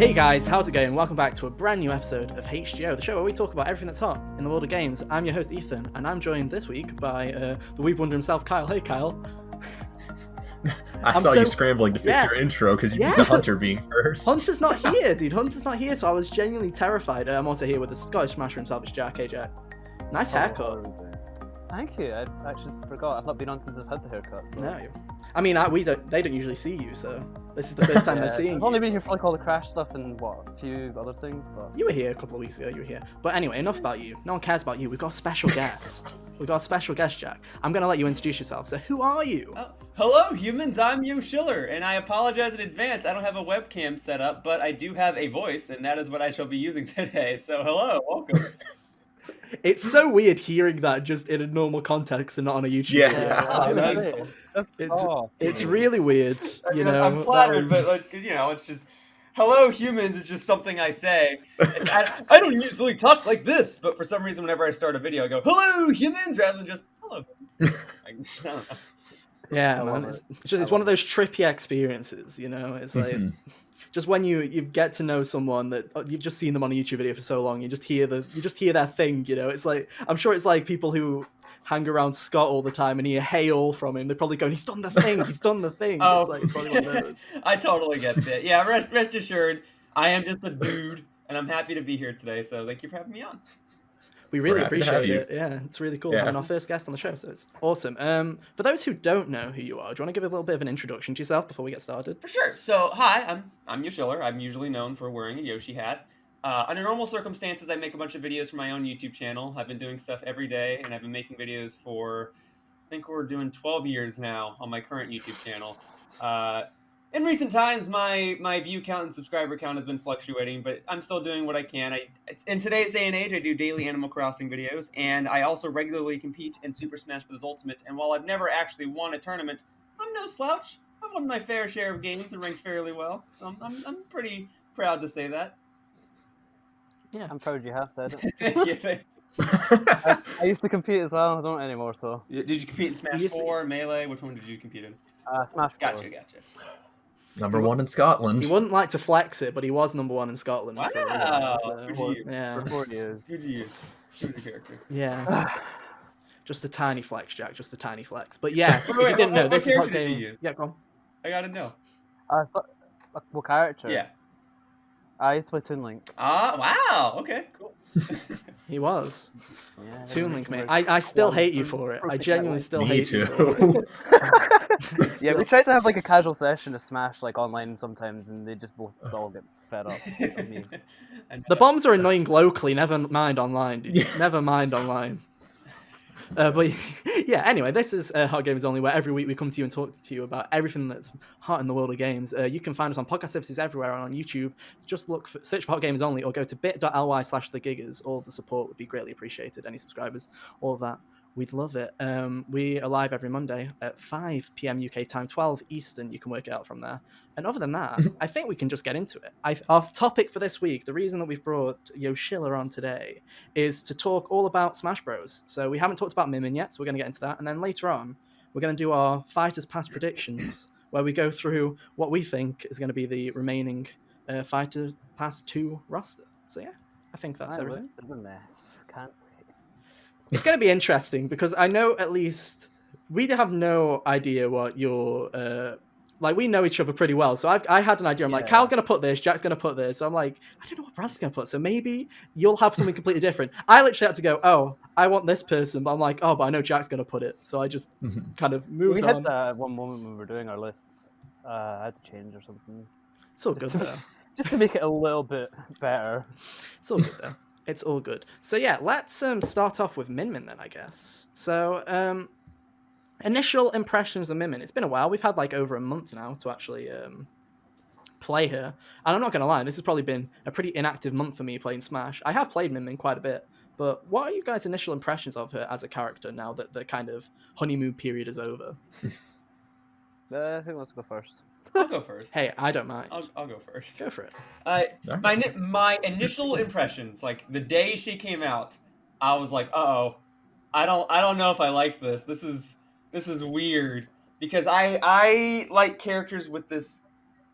Hey guys, how's it going? Welcome back to a brand new episode of HGO, the show where we talk about everything that's hot in the world of games. I'm your host Ethan, and I'm joined this week by the Weeb Wonder himself, Kyle. Hey Kyle. I saw you scrambling to fix your intro because you did the Hunter being first. Hunter's not here, dude. Hunter's not here, so I was genuinely terrified. I'm also here with the Scottish Smasher himself, it's Jack. Hey Jack. Nice haircut. Thank you. I actually forgot. I've not been on since I've had the haircut. So. No. I mean, they don't usually see you, so this is the first time they're seeing I've only been here for like all the Crash stuff and a few other things. But you were here a couple of weeks ago. You were here. But anyway, enough about you. No one cares about you. We've got a special guest. We've got a special guest, Jack. I'm gonna let you introduce yourself. So, who are you? Hello, humans. I'm Yoshiller, and I apologize in advance. I don't have a webcam set up, but I do have a voice, and that is what I shall be using today. So, hello, welcome. It's so weird hearing that just in a normal context and not on a YouTube video. It's really weird. I'm flattered, but it's just hello, humans is just something I say. I don't usually talk like this, but for some reason, whenever I start a video, I go hello, humans, rather than just hello. I don't know. Yeah, man. It's one of those trippy experiences. It's like. Just when you get to know someone that you've just seen them on a YouTube video for so long, you just hear their thing. It's like, I'm sure it's like people who hang around Scott all the time and hear hail from him. They're probably going, "He's done the thing. He's done the thing." Oh, it's probably one of those. I totally get that. Yeah, rest assured, I am just a dude, and I'm happy to be here today. So thank you for having me on. We really appreciate it. Yeah, it's really cool having our first guest on the show, so it's awesome. For those who don't know who you are, do you want to give a little bit of an introduction to yourself before we get started? For sure. So, hi, I'm Yoshiller. I'm usually known for wearing a Yoshi hat. Under normal circumstances, I make a bunch of videos for my own YouTube channel. I've been doing stuff every day, and I've been making videos for, I think we're doing 12 years now on my current YouTube channel. In recent times, my view count and subscriber count has been fluctuating, but I'm still doing what I can. In today's day and age, I do daily Animal Crossing videos, and I also regularly compete in Super Smash Bros. Ultimate, and while I've never actually won a tournament, I'm no slouch. I've won my fair share of games and ranked fairly well, so I'm pretty proud to say that. Yeah, I'm proud you have said it. Yeah, I used to compete as well. I don't anymore, though. Did you compete in Smash 4, Melee? Which one did you compete in? Smash 4. Gotcha. Number one in Scotland. He wouldn't like to flex it, but he was number one in Scotland. Wow. Yeah. 4 years. Good use. Good character. Yeah. Just a tiny flex, Jack. Just a tiny flex. But yes, if Wait, you didn't know, this is what what character did game. you use? Yeah, go on. I gotta know. What character? Yeah. I used to play Toon Link. Wow. Okay, cool. He was. Yeah, Toon Link, mate. I still hate you for it. I genuinely still hate you for it. Yeah, we try to have like a casual session of Smash like online sometimes, and they just both all get fed up of me. The bombs are annoying locally, never mind online, dude. Never mind online. But yeah, anyway, this is Hot Games Only, where every week we come to you and talk to you about everything that's hot in the world of games. You can find us on podcast services everywhere and on YouTube. Just search for Hot Games Only or go to bit.ly/thegiggers. All of the support would be greatly appreciated. Any subscribers, all of that. We'd love it. We are live every Monday at 5 p.m. UK time, 12 Eastern. You can work it out from there. And other than that, I think we can just get into it. Our topic for this week, the reason that we've brought Yoshiller on today, is to talk all about Smash Bros. So we haven't talked about Min yet, so we're going to get into that. And then later on, we're going to do our Fighters Pass predictions, where we go through what we think is going to be the remaining Fighters Pass 2 roster. So yeah, I think that's everything. It's a mess. Can't wait. It's going to be interesting because I know at least we have no idea what your we know each other pretty well. So I had an idea. I'm like, Kyle's going to put this, Jack's going to put this. So I'm like, I don't know what Bradley's going to put. So maybe you'll have something completely different. I literally had to go, oh, I want this person, but I'm like, oh, but I know Jack's going to put it. So I just kind of moved on. We had that one moment when we were doing our lists. I had to change or something. It's all good though. Just to make it a little bit better. It's all good though. It's all good. So yeah, let's start off with Min then, I guess. So initial impressions of Min. It's been a while. We've had like over a month now to actually play her. And I'm not going to lie, this has probably been a pretty inactive month for me playing Smash. I have played Min quite a bit, but what are you guys' initial impressions of her as a character now that the kind of honeymoon period is over? Who wants to go first? I'll go first. Hey, I don't mind. I'll go first. Go for it. My initial impressions, like the day she came out, I was like, uh-oh, I don't know if I like this. This is weird because I like characters with this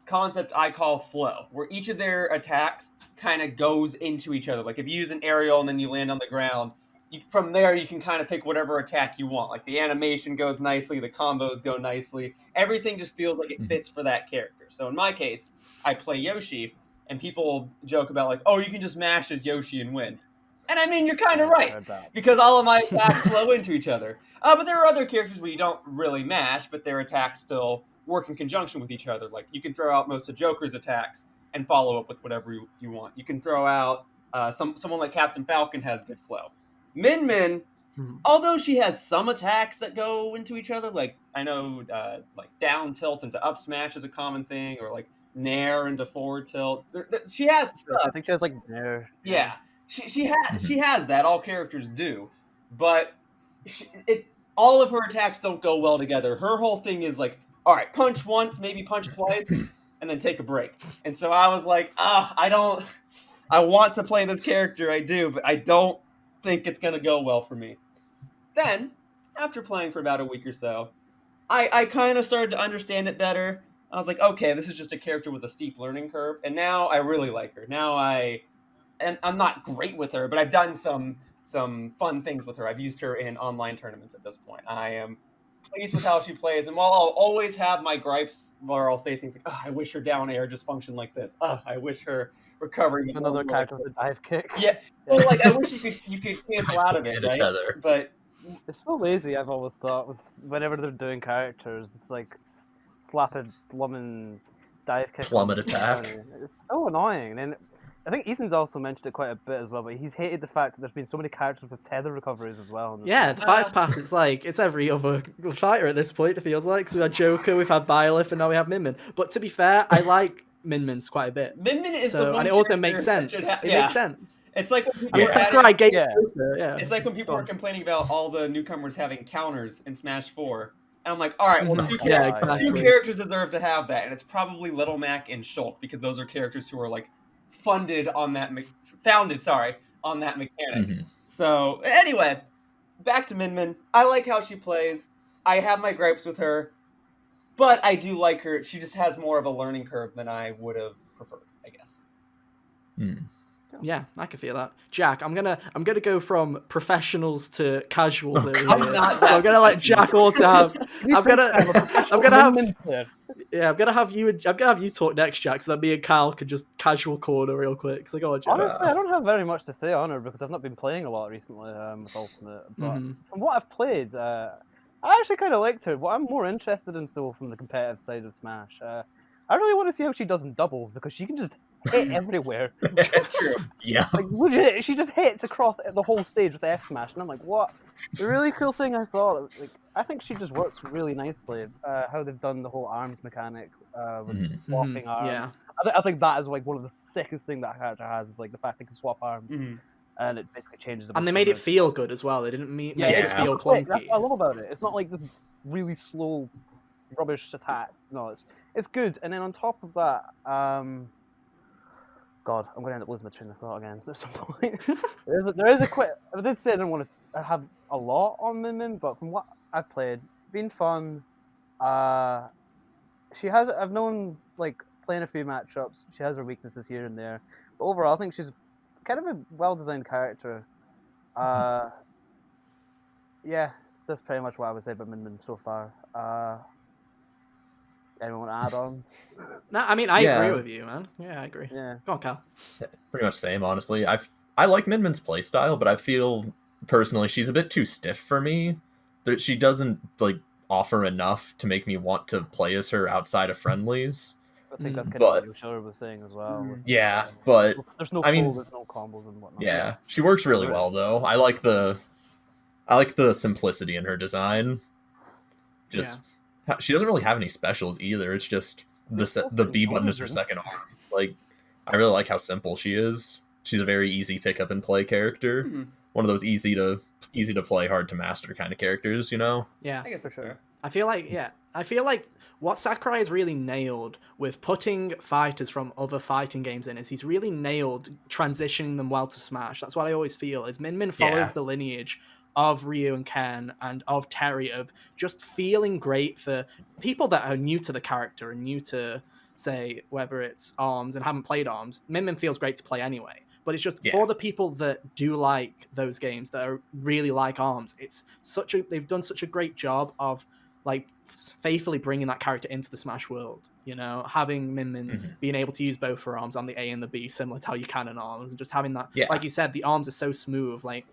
concept I call flow, where each of their attacks kind of goes into each other. Like if you use an aerial and then you land on the ground, from there you can kind of pick whatever attack you want. Like the animation goes nicely, the combos go nicely. Everything just feels like it fits for that character. So in my case, I play Yoshi, and people joke about like, oh, you can just mash as Yoshi and win. And I mean, you're kind of right, because all of my attacks flow into each other. But there are other characters where you don't really mash, but their attacks still work in conjunction with each other. Like you can throw out most of Joker's attacks and follow up with whatever you want. You can throw out someone like Captain Falcon has good flow. Min Min, although she has some attacks that go into each other, like I know like down tilt into up smash is a common thing, or like nair into forward tilt. She has stuff. I think she has like nair. Yeah. She has that. All characters do, but all of her attacks don't go well together. Her whole thing is like, all right, punch once, maybe punch twice, and then take a break. And so I was like, I want to play this character, I do, but I don't think it's gonna go well for me. Then, after playing for about a week or so, I kind of started to understand it better. I was like, okay, this is just a character with a steep learning curve, and now I really like her. And I'm not great with her, but I've done some fun things with her. I've used her in online tournaments at this point. I am pleased with how she plays, and while I'll always have my gripes where I'll say things like, I wish her down air just functioned like this. I wish her recovery was another character with a dive kick. Yeah, well, like I wish you could cancel out of it, right? But it's so lazy. I've always thought with whenever they're doing characters, it's like slap a lemon dive kick. Plummet attack. It's so annoying, and I think Ethan's also mentioned it quite a bit as well, but he's hated the fact that there's been so many characters with tether recoveries as well. Yeah, the Fighters Pass, it's every other fighter at this point, it feels like. So we had Joker, we've had Byleth, and now we have Min Min. But to be fair, I like Min Min's quite a bit. Min Min is and it also makes sense. It makes sense. It's like when people It's like when people were complaining about all the newcomers having counters in Smash 4. And I'm like, all right, well, two characters deserve to have that, and it's probably Little Mac and Shulk, because those are characters who are like founded on that mechanic. So anyway, back to Min Min. I like how she plays. I have my gripes with her, but I do like her. She just has more of a learning curve than I would have preferred, I guess. Yeah, I can feel that. Jack, I'm gonna go from professionals to casuals over here. So I'm gonna let Jack also have. I'm gonna have you talk next, Jack, so that me and Kyle could just casual corner real quick. So go on, Jack. Honestly, I don't have very much to say on her because I've not been playing a lot recently with Ultimate. But from what I've played, I actually kind of liked her. What I'm more interested in, though, from the competitive side of Smash, I really want to see how she does in doubles, because she can just hit everywhere. That's true. Yeah. Like, legit, she just hits across the whole stage with F smash, and I'm like, what? The really cool thing I thought, like, I think she just works really nicely. How they've done the whole arms mechanic with swapping arms. Yeah. I think that is like one of the sickest thing that character has, is like the fact they can swap arms, and it basically changes. And they made it feel good as well. They didn't make it feel clunky. That's what I love about it. It's not like this really slow rubbish attack. No, it's good. And then on top of that, God, I'm going to end up losing my train of thought again at some point. there is a quite. I did say I didn't want to have a lot on Min Min, but from what I've played, been fun. I've known, like, playing a few matchups, she has her weaknesses here and there, but overall I think she's kind of a well-designed character. Yeah, that's pretty much what I would say about Min Min so far. Anyone want to add on? No, I mean, I agree with you, man. Yeah, I agree. Yeah. Go on, Cal. Pretty much same, honestly. I like Min Min's playstyle, but I feel personally she's a bit too stiff for me. She doesn't like offer enough to make me want to play as her outside of friendlies. I think that's kind of what Yoshiller was saying as well. But there's no there's no combos and whatnot. Yeah, she works really well though. I like the simplicity in her design. She doesn't really have any specials either. It's just the B button is her second arm. Like, I really like how simple she is. She's a very easy pick up and play character. One of those easy to play, hard to master kind of characters, you know? Yeah, I guess for sure. I feel like what Sakurai has really nailed with putting fighters from other fighting games in is he's really nailed transitioning them well to Smash. That's what I always feel is Min Min follows the lineage of Ryu and Ken and of Terry, of just feeling great for people that are new to the character and new to say, whether it's ARMS and haven't played ARMS, Min Min feels great to play anyway. But it's just for the people that do like those games, that are really like ARMS, they've done such a great job of like faithfully bringing that character into the Smash world. You know, having Min Min being able to use both her arms on the A and the B, similar to how you can in ARMS, and just having that, like you said, the arms are so smooth. Like,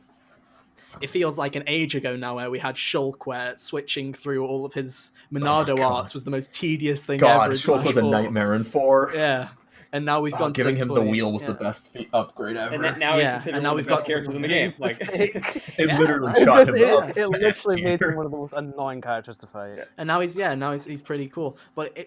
it feels like an age ago now where we had Shulk, where switching through all of his Monado arts was the most tedious thing ever. Shulk was a nightmare in 4. Yeah. And now we've gone giving to him the wheel was the best upgrade ever. And now he's considered one of the best characters in the game. Like, it literally shot him up. It literally made him one of the most annoying characters to fight. And now he's pretty cool. But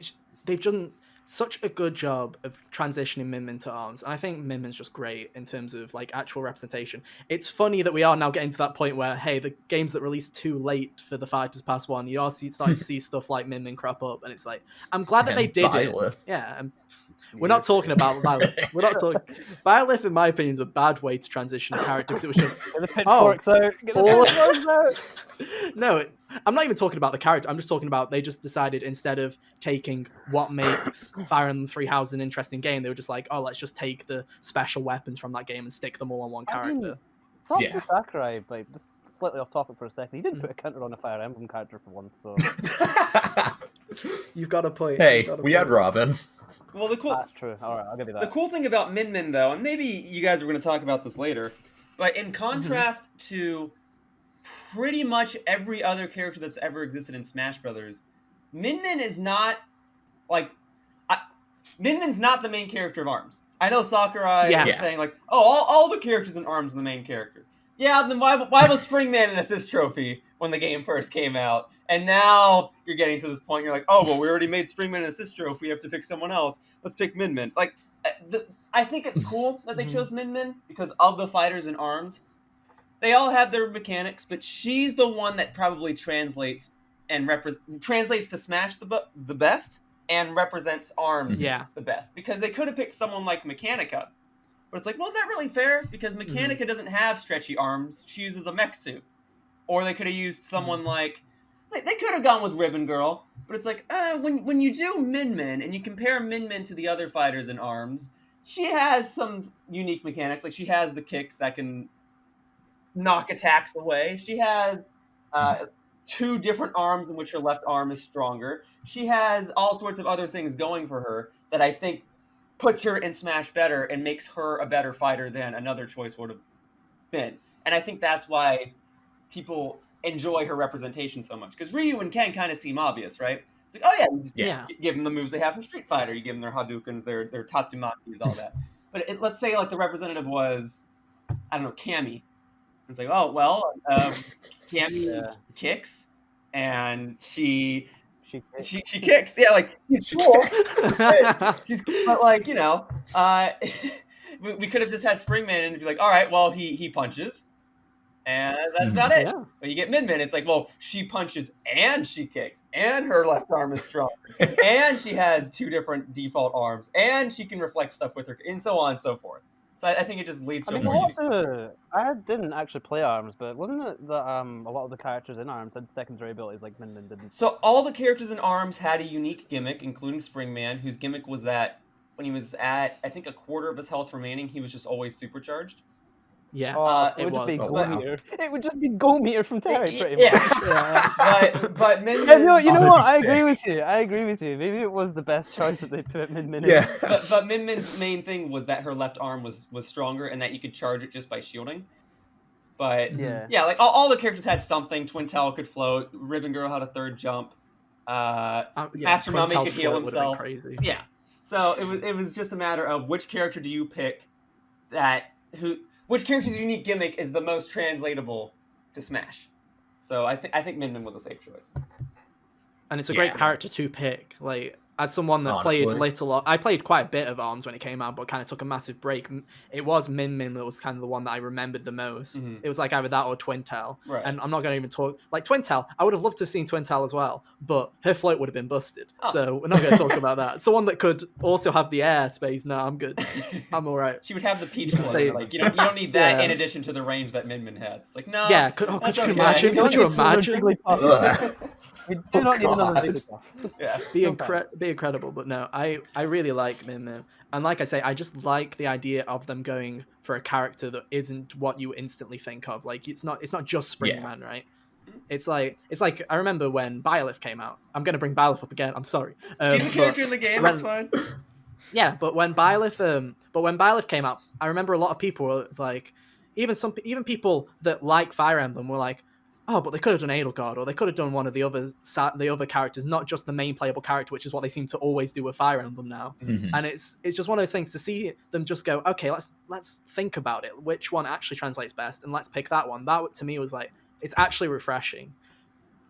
they've done such a good job of transitioning Min Min to ARMS, and I think Min Min's just great in terms of like actual representation. It's funny that we are now getting to that point where, hey, the games that released too late for the Fighters Pass 1, you are starting to see stuff like Min Min crop up, and it's like, I'm glad that they did Byleth. it. Yeah. We're not talking about Byleth. We're not talking. Byleth, in my opinion, is a bad way to transition a character, because it was just Get the pitchforks out. Get the pitchforks out. No, I'm not even talking about the character. I'm just talking about they just decided, instead of taking what makes Fire Emblem Three Houses an interesting game, they were just like, oh, let's just take the special weapons from that game and stick them all on one character. Props to Sakurai, like, just slightly off topic for a second. He didn't put a counter on a Fire Emblem character for once, so. You've got a point. Hey, we had Robin. Well, that's true. All right, I'll give you that. The cool thing about Min Min, though, and maybe you guys are going to talk about this later, but in contrast to pretty much every other character that's ever existed in Smash Brothers, Min Min is not like Min Min's not the main character of ARMS. I know Sakurai is saying like, oh, all the characters in ARMS are the main character. Yeah, then why was Springman an assist trophy when the game first came out? And now you're getting to this point, you're like, oh, well, we already made Springman an assist trophy. We have to pick someone else. Let's pick Min Min. Like, I think it's cool that they chose Min Min because of the fighters in ARMS. They all have their mechanics, but she's the one that probably translates to Smash the best and represents ARMS the best. Because they could have picked someone like Mechanica. But it's like, well, is that really fair? Because Mechanica doesn't have stretchy arms. She uses a mech suit. Or they could have used someone like... They could have gone with Ribbon Girl. But it's like, when you do Min Min, and you compare Min Min to the other fighters in ARMS, she has some unique mechanics. Like, she has the kicks that can knock attacks away. She has 2 different arms in which her left arm is stronger. She has all sorts of other things going for her that I think puts her in Smash better and makes her a better fighter than another choice would have been. And I think that's why people enjoy her representation so much. Because Ryu and Ken kind of seem obvious, right? It's like, oh yeah, you give them the moves they have from Street Fighter. You give them their Hadoukens, their Tatsumakis, all that. But let's say like the representative was, I don't know, Cammy. It's like, oh, well, Cammy kicks, and she kicks. Yeah, like, she's cool. She's cool, but, like, you know, we could have just had Springman and be like, all right, well, he punches, and that's about it. Yeah. But you get Min Min, it's like, well, she punches and she kicks, and her left arm is strong, and she has 2 different default arms, and she can reflect stuff with her, and so on and so forth. So I think it just leads to I didn't actually play ARMS, but wasn't it that a lot of the characters in ARMS had secondary abilities like Min Min didn't? So all the characters in ARMS had a unique gimmick, including Springman, whose gimmick was that when he was at, I think, a quarter of his health remaining, he was just always supercharged. Yeah, it would just be Go Meter. It would just be Go Meter from Terry, pretty much. Yeah. but Min Min... you know what? I agree with you. Maybe it was the best choice that they put Min Min in. Yeah. But Min Min's main thing was that her left arm was stronger and that you could charge it just by shielding. But like all the characters had something. Twintel could float. Ribbon Girl had a third jump. Master Mummy could heal himself. Crazy. Yeah. So it was just a matter of which character do you pick which character's unique gimmick is the most translatable to Smash. So I think Min Min was a safe choice. And it's a great character to pick. Like, as someone that played I played quite a bit of ARMS when it came out, but kind of took a massive break. It was Min Min that was kind of the one that I remembered the most. It was like either that or Twintel. Right. And I'm not going to even talk... Like, Twintel, I would have loved to have seen Twintel as well, but her float would have been busted. So we're not going to talk about that. Someone that could also have the air space, no, I'm good. I'm all right. She would have the peach float. Like, you don't need that in addition to the range that Min Min had. It's like, no. Yeah, could you imagine? Could you imagine? We do not need another big stuff. Be absolutely incredible. But no, I really like Min, and like I say, I just like the idea of them going for a character that isn't what you instantly think of. Like it's not just Springman, right? It's like I remember when Byleth came out. I'm gonna bring Byleth up again. I'm sorry. She's a character in the game. That's fine. Yeah, but when Byleth came out, I remember a lot of people were like, even people that like Fire Emblem were like, oh, but they could have done Edelgard, or they could have done one of the other characters, not just the main playable character, which is what they seem to always do with Fire Emblem now. Mhm. And it's just one of those things to see them just go, okay, let's think about it, which one actually translates best, and let's pick that one. That to me was like, it's actually refreshing.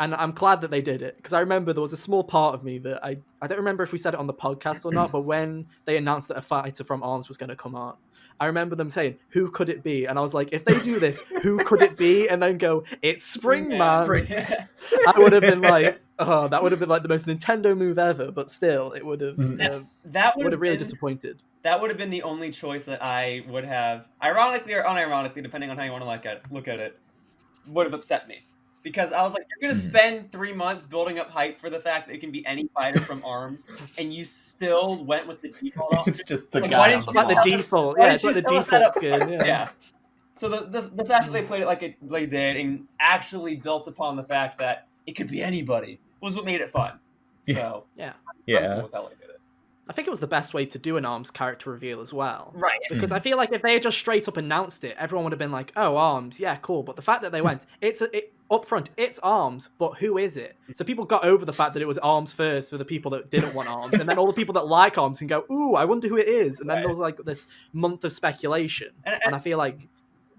And I'm glad that they did it, because I remember there was a small part of me that I don't remember if we said it on the podcast or not, but when they announced that a fighter from ARMS was going to come out, I remember them saying, who could it be? And I was like, if they do this, who could it be? And then go, it's Springman. I would have been like, oh, that would have been like the most Nintendo move ever, but still, it would have that would have really disappointed. That would have been the only choice that I would have, ironically or unironically, depending on how you want to look at it, would have upset me. Because I was like, you're going to spend 3 months building up hype for the fact that it can be any fighter from ARMS, and you still went with the default option. It's just the Like, guy. why didn't on you the Like the box. default, Why yeah, didn't it's like you the set that default up? skin, yeah. So the fact that they played it like they did and actually built upon the fact that it could be anybody was what made it fun. So Yeah. Yeah. I'm cool with how they did it. I think it was the best way to do an ARMS character reveal as well. Right. Because I feel like if they had just straight up announced it, everyone would have been like, oh, ARMS, yeah, cool. But the fact that they went, up front, it's ARMS, but who is it? So people got over the fact that it was ARMS first for the people that didn't want ARMS, and then all the people that like ARMS can go, ooh, I wonder who it is. And then there was like this month of speculation. And I feel like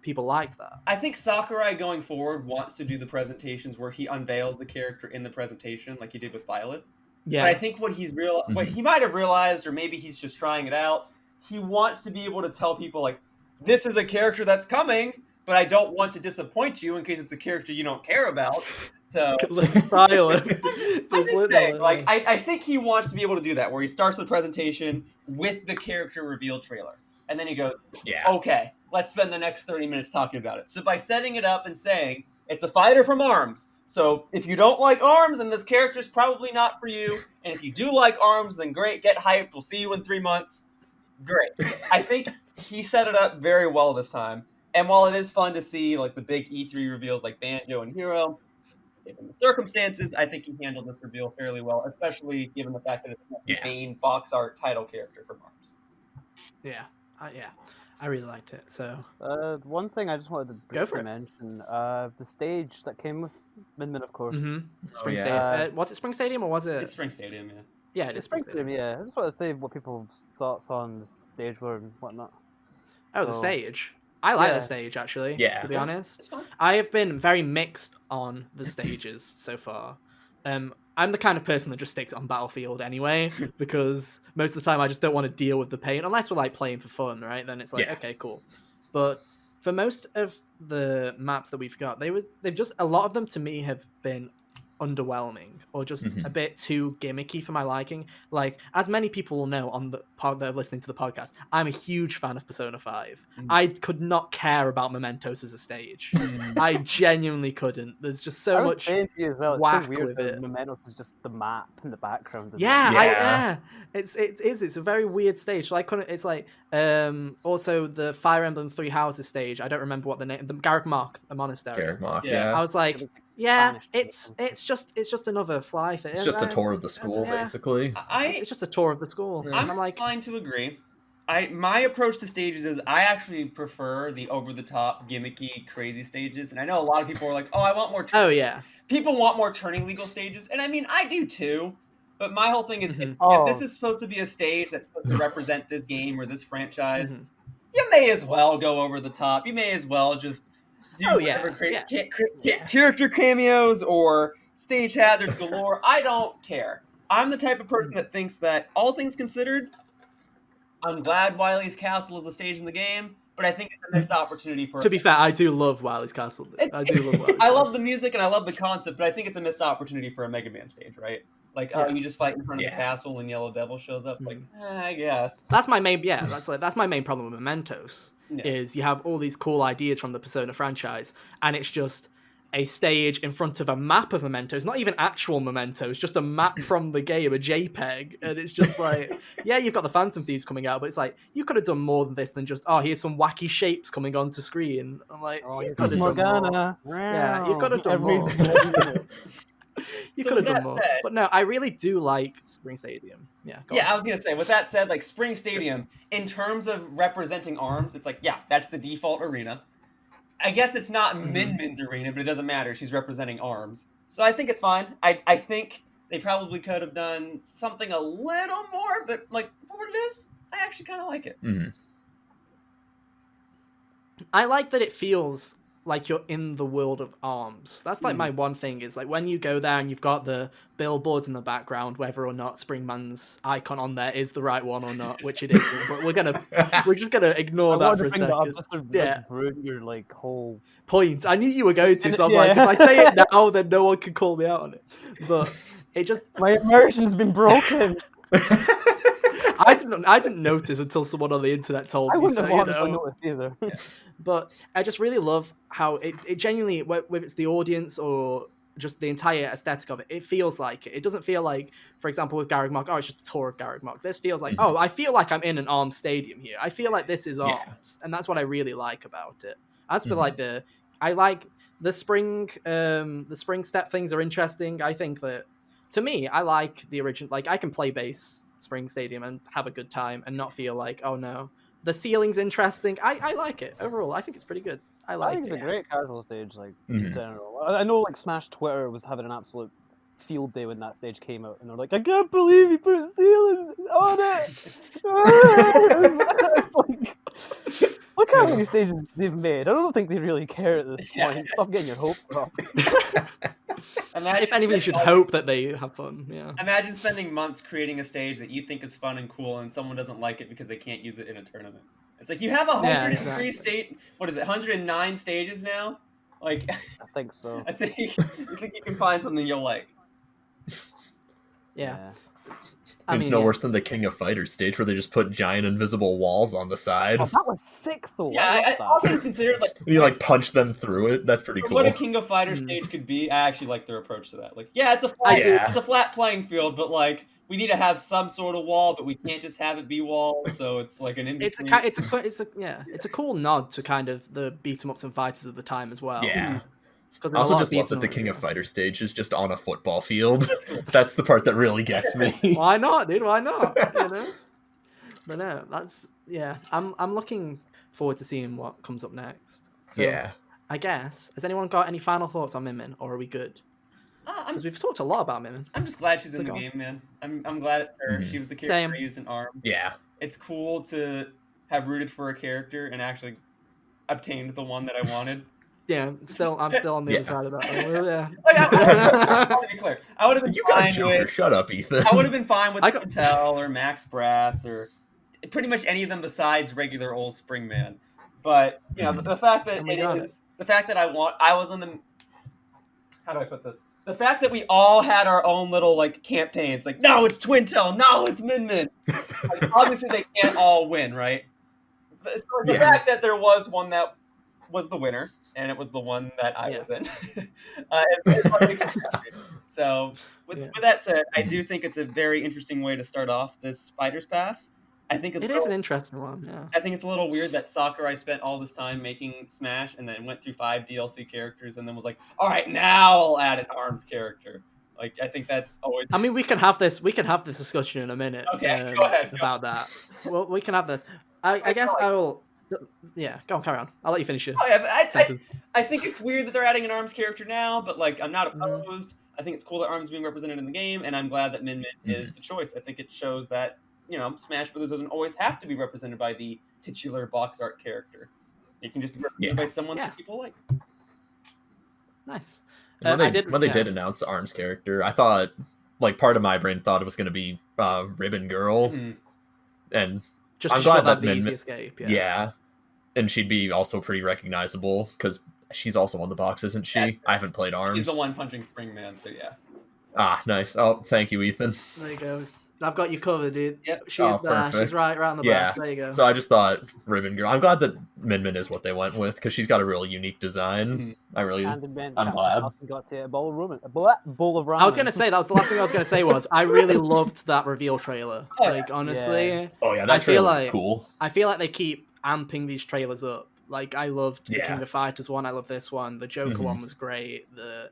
people liked that. I think Sakurai going forward wants to do the presentations where he unveils the character in the presentation like he did with Byleth. Yeah. But I think what he might have realized, or maybe he's just trying it out, he wants to be able to tell people, like, this is a character that's coming, but I don't want to disappoint you in case it's a character you don't care about. So Let's style it. I'm just saying, like, I think he wants to be able to do that, where he starts the presentation with the character reveal trailer. And then he goes, okay, let's spend the next 30 minutes talking about it. So by setting it up and saying, it's a fighter from ARMS, so if you don't like ARMS, then this character's probably not for you. And if you do like ARMS, then great, get hyped. We'll see you in 3 months. Great. I think he set it up very well this time. And while it is fun to see like the big E3 reveals like Banjo and Hero, given the circumstances, I think he handled this reveal fairly well, especially given the fact that it's the main box art title character from ARMS. Yeah. I really liked it. So one thing I just wanted to briefly mention, the stage that came with Min, of course. Spring Stadium. Was it Spring Stadium or was it? It's Spring Stadium, yeah. Yeah, it is Spring Stadium. Yeah. I just wanted to say what people's thoughts on the stage were and whatnot. Oh, the stage. I like the stage, actually, to be honest. It's fun. I have been very mixed on the stages so far. I'm the kind of person that just sticks on Battlefield anyway, because most of the time I just don't want to deal with the pain, unless we're like playing for fun, right? Then it's like, okay, cool. But for most of the maps that we've got, they've just, a lot of them to me have been underwhelming or just a bit too gimmicky for my liking. Like, as many people will know on the pod that are listening to the podcast, I'm a huge fan of Persona 5. I could not care about Mementos as a stage. I genuinely couldn't. There's just so much saying to you as well, it's whack so weird with it. Mementos is just the map in the background. It's a very weird stage. So I couldn't. It's like also the Fire Emblem Three Houses stage. I don't remember what the name. The Garreg Mach, the monastery. Garreg Mach, yeah. I was like, it's just another fly thing. It's just a tour of the school, basically. It's just a tour of the school. I'm like, inclined to agree. My approach to stages is I actually prefer the over-the-top, gimmicky, crazy stages. And I know a lot of people are like, oh, I want more... People want more turning legal stages. And I mean, I do too. But my whole thing is, if this is supposed to be a stage that's supposed to represent this game or this franchise, you may as well go over the top. You may as well just do character cameos or stage hazards galore. I don't care. I'm the type of person that thinks that, all things considered, I'm glad Wily's Castle is a stage in the game, but I think it's a missed opportunity for... To be fair, I do love Wily's Castle. I do love Wily's I love the music and I love the concept, but I think it's a missed opportunity for a Mega Man stage, right? Like, you just fight in front of the castle and Yellow Devil shows up. Like, I guess. That's my main... Yeah, that's my main problem with Mementos, is you have all these cool ideas from the Persona franchise, and it's just... a stage in front of a map of mementos, not even actual mementos, just a map from the game, a JPEG, and it's just like, yeah, you've got the Phantom Thieves coming out, but it's like, you could have done more than this than just, oh, here's some wacky shapes coming onto screen. I'm like, you could have done more. Yeah, you could have done more. You could have done more. But no, I really do like Spring Stadium. Yeah, I was gonna say, with that said, like Spring Stadium, in terms of representing ARMS, it's like, yeah, that's the default arena. I guess it's not Min Min's arena, but it doesn't matter. She's representing ARMS. So I think it's fine. I think they probably could have done something a little more, but like for what it is, I actually kind of like it. Mm-hmm. I like that it feels like you're in the world of ARMS. That's like my one thing is like when you go there and you've got the billboards in the background, whether or not Springman's icon on there is the right one or not, which it isn't. But we're just gonna ignore that for a second. Ruin your like whole point. I knew you were going to, so I'm like, if I say it now, then no one can call me out on it. But it just my immersion's been broken. I didn't notice until someone on the internet told me. I wouldn't have noticed either. Yeah. But I just really love how it genuinely, whether it's the audience or just the entire aesthetic of it, it feels like it. It doesn't feel like, for example, with Garreg Mach, it's just a tour of Garreg Mach. This feels like, I feel like I'm in an ARMS stadium here. I feel like this is ARMS, and that's what I really like about it. As for like I like the spring step things are interesting. I think that, to me, I like the original. Like I can play base Spring Stadium and have a good time and not feel like, oh no, the ceiling's interesting. I like it overall. I think it's pretty good. I think it's a great casual stage, like in general. I know like Smash Twitter was having an absolute field day when that stage came out, and they're like, I can't believe you put a ceiling on it. Like, look how many stages they've made. I don't think they really care at this point. Stop getting your hopes up. If anything, you should hope that they have fun. Yeah. Imagine spending months creating a stage that you think is fun and cool, and someone doesn't like it because they can't use it in a tournament. It's like you have 103 state. What is it? 109 stages now. Like I think so. I think you can find something you'll like. Yeah. It's no worse than the King of Fighters stage where they just put giant invisible walls on the side. Oh, that was sick though. Yeah, I often considered like you like punch them through it. That's pretty cool. What a King of Fighters stage could be, I actually like their approach to that. Like, it's a flat playing field, but like we need to have some sort of wall, but we can't just have it be walls. So it's like an in between. It's a cool nod to kind of the beat 'em ups and fighters of the time as well. Yeah. I also just love that the King of Fighters stage is just on a football field. That's the part that really gets me. Why not, dude? Why not? You know? But no, I'm looking forward to seeing what comes up next. So, I guess, has anyone got any final thoughts on Min Min, or are we good? Because we've talked a lot about Min Min. I'm just glad she's in the game, man. I'm glad it's her. She was the character I used in ARM. Yeah. It's cool to have rooted for a character and actually obtained the one that I wanted. Yeah, I'm still on the other side of that. I want to be clear. I would have been fine with. Shut up, Ethan. I would have been fine with Patel or Max Brass or pretty much any of them besides regular old Springman. But you know, the fact that I was in the. How do I put this? The fact that we all had our own little like campaigns, like no, it's Twin Tail, no, it's Min Min. Like, obviously, they can't all win, right? But the fact that there was one that was the winner, and it was the one that I was in. So, with that said, I do think it's a very interesting way to start off this Fighters Pass. I think it is an interesting one. Yeah. I think it's a little weird that Sakurai spent all this time making Smash and then went through 5 DLC characters and then was like, all right, now I'll add an ARMS character. Like, I think that's always. I mean, we can have this discussion in a minute. Okay, go ahead. About that. Well, we can have this. I guess I will. Yeah, go on, carry on. I'll let you finish it. I think it's weird that they're adding an ARMS character now, but like, I'm not opposed. I think it's cool that ARMS is being represented in the game, and I'm glad that Min Min is the choice. I think it shows that, you know, Smash Brothers doesn't always have to be represented by the titular box art character. It can just be represented by someone that people like. Nice. When they did announce ARMS character, I thought, like, part of my brain thought it was going to be Ribbon Girl, and just I'm glad that the easy escape. Yeah, and she'd be also pretty recognizable because she's also on the box, isn't she? Yeah, I haven't played ARMS. She's the one punching Springman, so yeah. Ah, nice. Oh, thank you, Ethan. There you go. I've got you covered, dude. Yep. She's there. She's Perfect. right on the Yeah. back. There you go. So I just thought Ribbon Girl. I'm glad that Min is what they went with because she's got a really unique design. I'm glad. Got to a bowl of ramen. A bowl of ramen. I was gonna say that was the last thing I was gonna say was I really loved that reveal trailer. Like honestly, Oh yeah, that trailer was cool. I feel like they keep amping these trailers up. Like I loved the King of Fighters one. I love this one. The Joker one was great.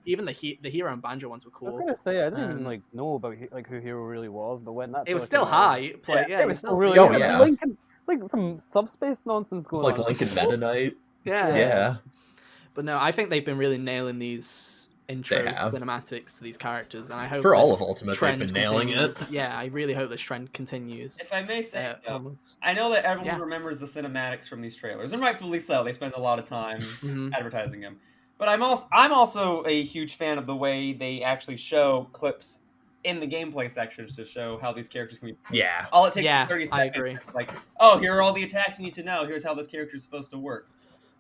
Even the Hero and Banjo ones were cool. I was gonna say I didn't even know about who Hero really was, but when that it was still hype. Like, it was still really. Like some subspace nonsense going on. It's like Lincoln Meta Knight. Yeah. But no, I think they've been really nailing these intro cinematics to these characters, and I hope for all of Ultimate they've been nailing it. Yeah, I really hope this trend continues. If I may say, I know that everyone remembers the cinematics from these trailers, and rightfully so. They spend a lot of time advertising them. But I'm also a huge fan of the way they actually show clips in the gameplay sections to show how these characters can be. Yeah. All it takes is 30 seconds. I agree. It's like, oh, here are all the attacks you need to know. Here's how this character is supposed to work.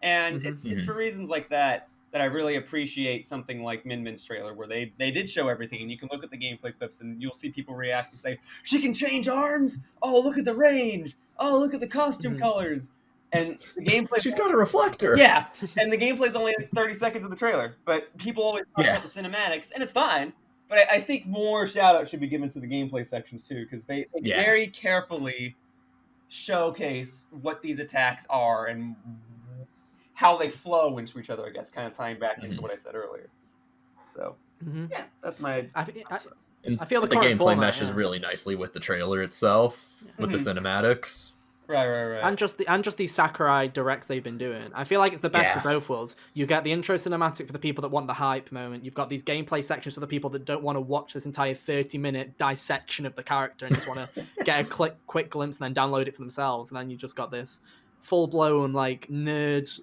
And it's for reasons like that I really appreciate something like Min Min's trailer, where they did show everything, and you can look at the gameplay clips, and you'll see people react and say, she can change arms! Oh, look at the range! Oh, look at the costume colors! And the gameplay... She's got a reflector! Yeah, and the gameplay's only 30 seconds of the trailer, but people always talk about the cinematics, and it's fine, but I think more shout-out should be given to the gameplay sections, too, because they very carefully showcase what these attacks are and how they flow into each other, I guess, kind of tying back into what I said earlier. So, yeah, that's my... I feel the gameplay meshes really nicely with the trailer itself, with the cinematics. Right. And just these Sakurai directs they've been doing. I feel like it's the best of both worlds. You get the intro cinematic for the people that want the hype moment. You've got these gameplay sections for the people that don't want to watch this entire 30-minute dissection of the character and just want to get a quick glimpse and then download it for themselves. And then you just got this full-blown, like, nerd...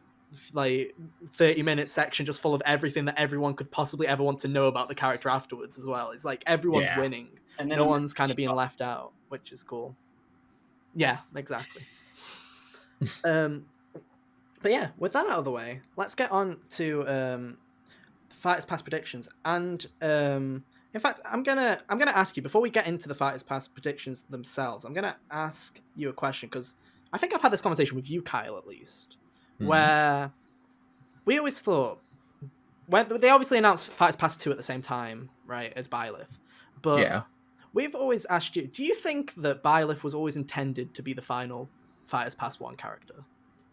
like 30-minute section just full of everything that everyone could possibly ever want to know about the character afterwards as well. It's like everyone's winning and no one's kind of being left out, which is cool. Yeah, exactly. But yeah, with that out of the way, let's get on to Fighters Pass predictions. And in fact, I'm gonna ask you, before we get into the Fighters Pass predictions themselves, I'm gonna ask you a question, because I think I've had this conversation with you, Kyle, at least. Where we always thought, when they obviously announced Fighters Pass 2 at the same time, right, as Byleth, but we've always asked you, do you think that Byleth was always intended to be the final Fighters Pass 1 character?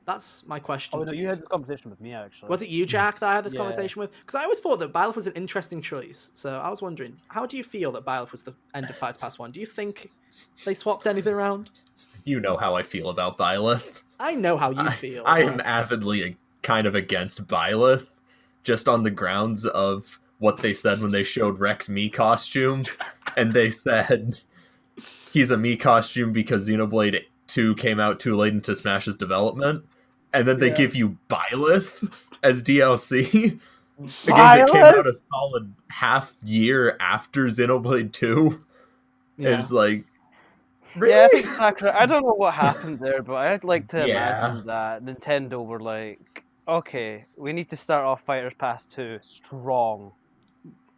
That's my question. Oh no, you had this conversation with me, actually. Was it you, Jack, that I had this conversation with? Because I always thought that Byleth was an interesting choice, so I was wondering, how do you feel that Byleth was the end of Fighters Pass 1? Do you think they swapped anything around? You know how I feel about Byleth. I know how you feel. I am avidly kind of against Byleth, just on the grounds of what they said when they showed Rex Mii costume, and they said he's a Mii costume because Xenoblade 2 came out too late into Smash's development, and then they give you Byleth as DLC. A game that came out a solid half year after Xenoblade 2. It's like... Really? Yeah, I think Sakurai, I don't know what happened there, but I'd like to imagine that Nintendo were like, okay, we need to start off Fighters Pass 2 strong.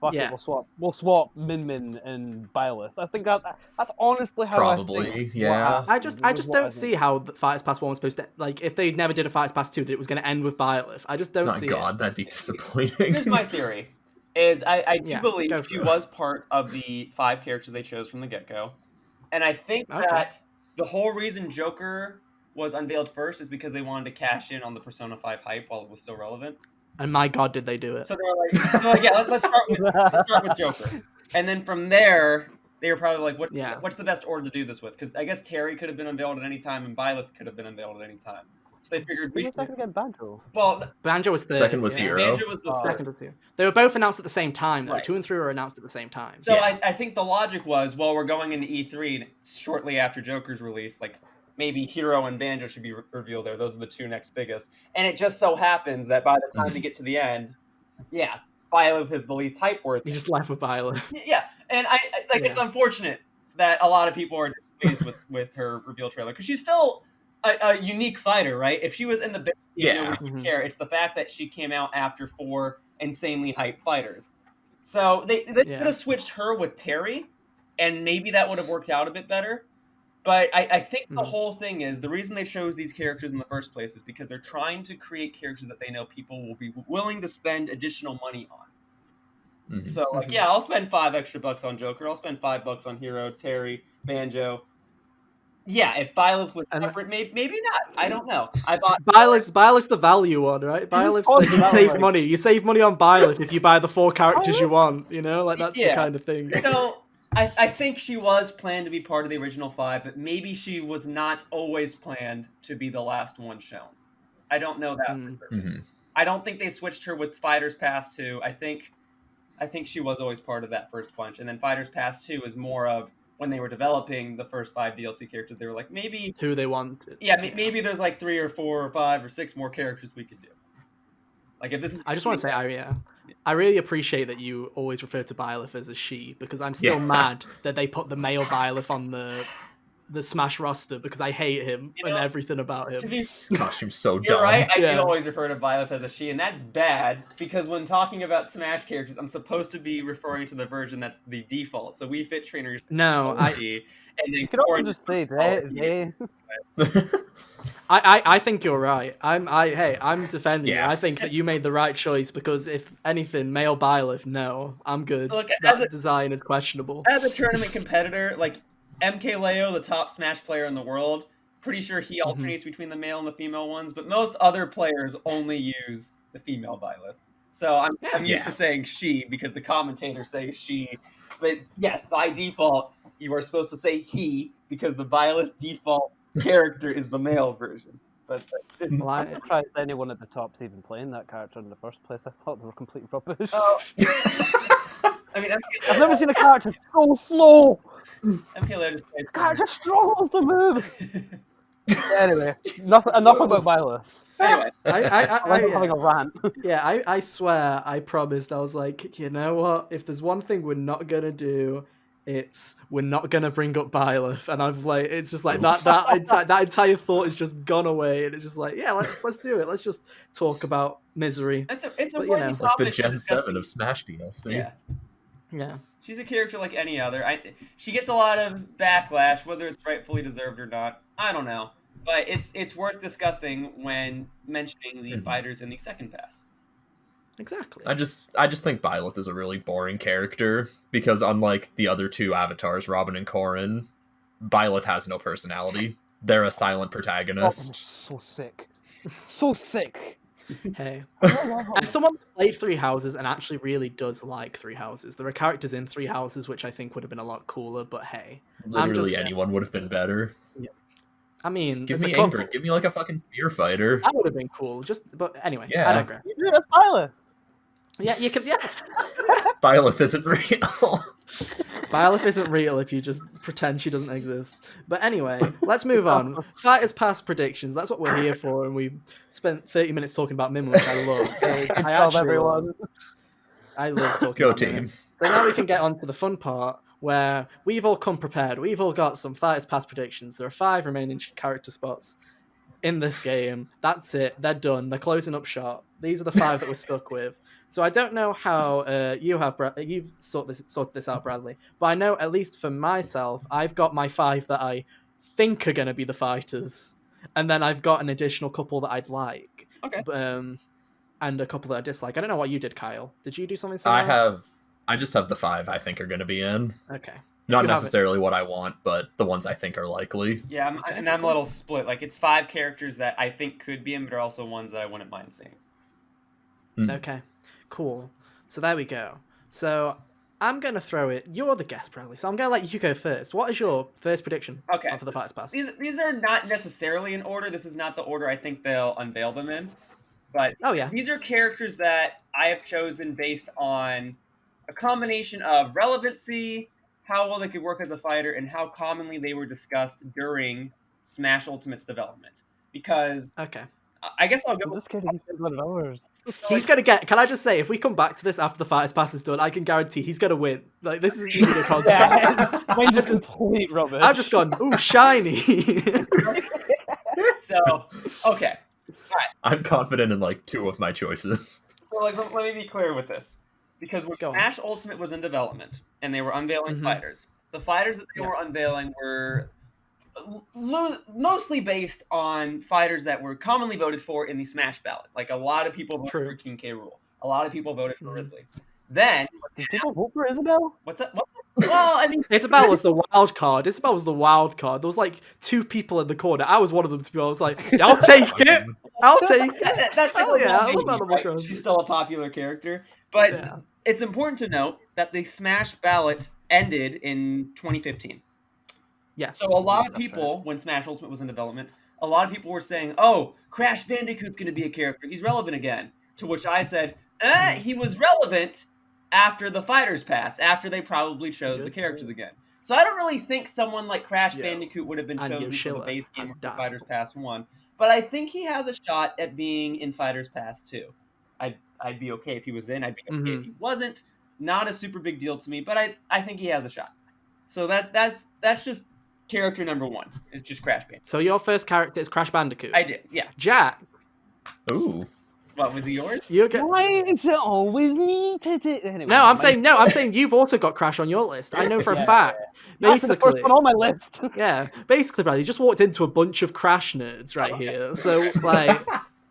Fuck it, we'll swap Min Min and Byleth. I think that's honestly how I think. I just don't see how the Fighters Pass 1 was supposed to, like, if they never did a Fighters Pass 2, that it was going to end with Byleth. I just don't see it. That'd be disappointing. Here's my theory, is I do believe she was part of the 5 characters they chose from the get-go. And I think that the whole reason Joker was unveiled first is because they wanted to cash in on the Persona 5 hype while it was still relevant. And my God, did they do it? So they were like, let's start with Joker. And then from there, they were probably like, what's the best order to do this with? Because I guess Terry could have been unveiled at any time, and Byleth could have been unveiled at any time. So they figured we second again, Banjo. Well, Banjo was third. Second was Hero. Banjo was the second or 2. They were both announced at the same time, though. Right. 2 and 3 were announced at the same time. So I think the logic was, well, we're going into E3 shortly after Joker's release, like maybe Hero and Banjo should be revealed there. Those are the 2 next biggest. And it just so happens that by the time we get to the end, Byleth is the least hype worthy. You just laugh with Byleth. Yeah, and it's unfortunate that a lot of people are displeased with her reveal trailer, because she's still a unique fighter, right? If she was in the big, nobody would care. It's the fact that she came out after 4 insanely hyped fighters. So they could have switched her with Terry, and maybe that would have worked out a bit better. But I think the whole thing is, the reason they chose these characters in the first place is because they're trying to create characters that they know people will be willing to spend additional money on. Mm-hmm. So, like, yeah, I'll spend $5 extra on Joker. I'll spend $5 on Hero, Terry, Banjo. Yeah, if Byleth was separate, maybe not. I don't know. I bought Byleth's the value one, right? Byleth's like, you save money. You save money on Byleth if you buy the 4 characters you want. You know, like that's the kind of thing. So I think she was planned to be part of the original 5, but maybe she was not always planned to be the last one shown. I don't know that for certain. Mm-hmm. I don't think they switched her with Fighters Pass 2. I think she was always part of that first bunch, and then Fighters Pass 2 is more of when they were developing the first 5 DLC characters, they were like, maybe who they want. Yeah, maybe there's like 3 or 4 or 5 or 6 more characters we could do. Like if this, I just want to say, I really appreciate that you always refer to Byleth as a she, because I'm still mad that they put the male Byleth on the Smash roster, because I hate him and everything about him. His costume's so dumb. You're right, I do always refer to Byleth as a she, and that's bad, because when talking about Smash characters, I'm supposed to be referring to the version that's the default. So Wii Fit Trainer is she, and then you could also just say they. I think you're right. I'm defending you. I think that you made the right choice, because if anything, male Byleth, no, I'm good. Look, that design is questionable. As a tournament competitor, like MKLeo, the top Smash player in the world, pretty sure he alternates between the male and the female ones, but most other players only use the female Byleth. So I'm used to saying she because the commentators say she. But yes, by default, you are supposed to say he because the Byleth default character is the male version. But I'm surprised anyone at the top's even playing that character in the first place. I thought they were complete rubbish. Oh. I mean, I've never seen a character so slow. MKLeo just plays. The character struggles to move. Anyway, enough about Byleth. Anyway, I'm having a rant. Yeah, I swear, I promised. I was like, you know what? If there's one thing we're not gonna do, we're not gonna bring up Byleth. And I've like, it's just like that entire thought has just gone away, and it's just like, yeah, let's do it. Let's just talk about Misery. It's like the Gen 7 of Smash DLC. Yeah. She's a character like any other. She gets a lot of backlash, whether it's rightfully deserved or not. I don't know. But it's worth discussing when mentioning the fighters in the second pass. Exactly. I just think Byleth is a really boring character, because unlike the other 2 avatars, Robin and Corrin, Byleth has no personality. They're a silent protagonist. So sick. So sick. Hey, as someone who played 3 Houses and actually really does like 3 Houses, there are characters in 3 Houses which I think would have been a lot cooler, but hey. Literally anyone would have been better. Yeah. I mean, give me Ingrid. Give me like a fucking spear fighter. That would have been cool. But anyway, yeah. I digress. You do it as Byleth. Yeah, you can. Yeah. Byleth isn't real. Byleth isn't real if you just pretend she doesn't exist. But anyway, let's move on. Fighters Pass predictions. That's what we're here for, and we spent 30 minutes talking about Mim, which I love. I love talking about Mim. So now we can get on to the fun part, where we've all come prepared. We've all got some Fighters Pass predictions. There are 5 remaining character spots in this game. That's it. They're done. They're closing up shop. These are the 5 that we're stuck with. So I don't know how you've sorted this out, Bradley, but I know, at least for myself, I've got my 5 that I think are going to be the fighters, and then I've got an additional couple that I'd like. Okay. And a couple that I dislike. I don't know what you did, Kyle. Did you do something similar? I just have the 5 I think are going to be in. Okay. Not necessarily what I want, but the ones I think are likely. Yeah, I'm a little split. Like, it's 5 characters that I think could be in, but are also ones that I wouldn't mind seeing. Okay. Cool. So there we go. So I'm going to throw it. You're the guest, Bradley. So I'm going to let you go first. What is your first prediction for the Fighters Pass? These are not necessarily in order. This is not the order I think they'll unveil them in. But these are characters that I have chosen based on a combination of relevancy, how well they could work as a fighter, and how commonly they were discussed during Smash Ultimate's development. Because I guess I'll go. I'm just kidding. He's gonna get. Can I just say, if we come back to this after the Fighters Pass is done, I can guarantee he's gonna win. Like, this is easy to contact. Mine's just complete rubbish. I've just gone, ooh, shiny. So, okay. All right. I'm confident in like 2 of my choices. So, like, let me be clear with this, because when Smash Ultimate was in development and they were unveiling fighters, the fighters that they were unveiling were mostly based on fighters that were commonly voted for in the Smash ballot. Like a lot of people voted for King K. Rool. A lot of people voted for Ridley. Then did people vote for Isabel? What's that? Well, I mean, Isabel was the wild card. Isabel was the wild card. There was like 2 people in the corner. I was one of them. To be honest, I was like, yeah, I'll take it. I'll take it. That's Hell yeah, I love Animal right? She's still a popular character, but it's important to note that the Smash ballot ended in 2015. Yes. So a lot of people, when Smash Ultimate was in development, a lot of people were saying, "Oh, Crash Bandicoot's going to be a character. He's relevant again." To which I said, he was relevant after the Fighters Pass, after they probably chose the characters again. So I don't really think someone like Crash Bandicoot would have been chosen for the base game for Fighters Pass 1. But I think he has a shot at being in Fighters Pass 2. I'd be okay if he was in. I'd be okay if he wasn't. Not a super big deal to me, but I think he has a shot. So that's just character number 1. It's just Crash Bandicoot. So your first character is Crash Bandicoot. I did, yeah. Jack. Ooh. What, was it yours? Why is it always me to do? Anyway, no, I'm saying you've also got Crash on your list. I know for a fact. That's the first one on my list. Yeah, basically, Brad, you just walked into a bunch of Crash nerds right here. So, like...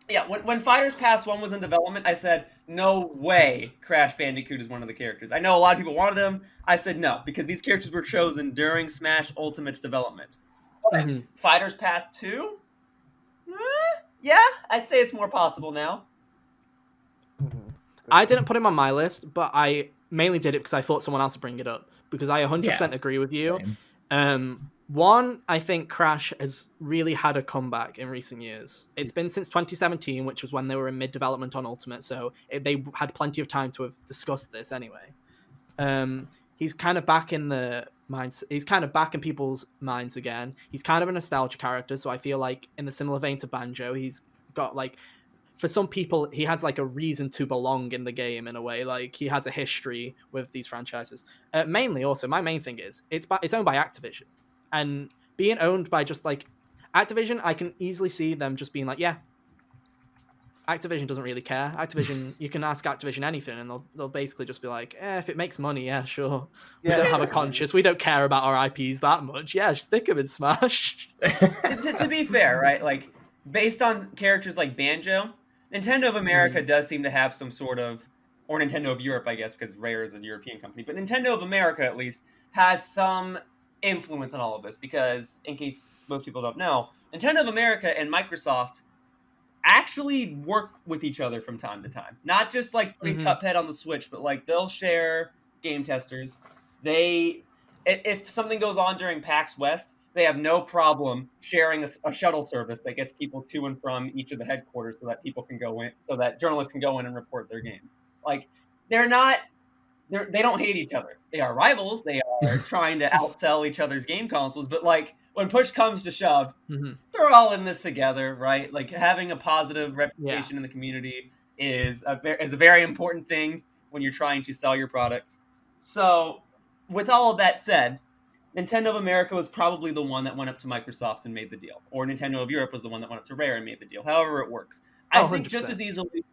Yeah, when Fighters Pass 1 was in development, I said, no way Crash Bandicoot is one of the characters. I know a lot of people wanted him. I said no, because these characters were chosen during Smash Ultimate's development. But Fighters Pass 2? Yeah, I'd say it's more possible now. I didn't put him on my list, but I mainly did it because I thought someone else would bring it up. Because I 100% agree with you. One, I think Crash has really had a comeback in recent years. It's been since 2017, which was when they were in mid-development on Ultimate, so they had plenty of time to have discussed this anyway. He's kind of back in the minds. He's kind of back in people's minds again. He's kind of a nostalgia character, so I feel like in the similar vein to Banjo, he's got like... For some people, he has like a reason to belong in the game in a way. Like he has a history with these franchises. Mainly, also, my main thing is it's owned by Activision, and being owned by just like Activision, I can easily see them just being like, yeah, Activision doesn't really care. Activision, you can ask Activision anything, and they'll basically just be like, if it makes money, yeah, sure. We don't have a conscience. We don't care about our IPs that much. Yeah, stick them in Smash. to be fair, right? Like based on characters like Banjo. Nintendo of America does seem to have some sort of, or Nintendo of Europe, I guess, because Rare is a European company, but Nintendo of America, at least, has some influence on all of this, because, in case most people don't know, Nintendo of America and Microsoft actually work with each other from time to time. Not just, like, putting Cuphead on the Switch, but, like, they'll share game testers. If something goes on during PAX West, they have no problem sharing a shuttle service that gets people to and from each of the headquarters so that people can go in, so that journalists can go in and report their games. Like, they don't hate each other. They are rivals. They are trying to outsell each other's game consoles. But like, when push comes to shove, they're all in this together, right? Like, having a positive reputation in the community is a very important thing when you're trying to sell your products. So, with all of that said, Nintendo of America was probably the one that went up to Microsoft and made the deal. Or Nintendo of Europe was the one that went up to Rare and made the deal. However it works. I think 100%. Just as easily,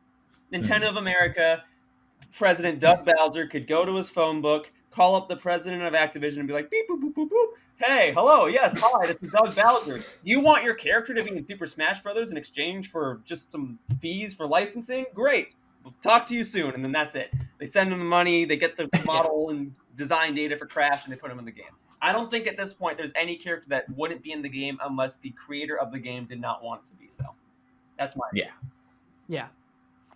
Nintendo of America, President Doug Bowser could go to his phone book, call up the president of Activision and be like, beep, boop, boop, boop, boop. Hey, hello, yes, hi, this is Doug Bowser. You want your character to be in Super Smash Bros. In exchange for just some fees for licensing? Great. We'll talk to you soon. And then that's it. They send them the money, they get the model and design data for Crash, and they put them in the game. I don't think at this point there's any character that wouldn't be in the game unless the creator of the game did not want it to be so. That's my opinion. Yeah.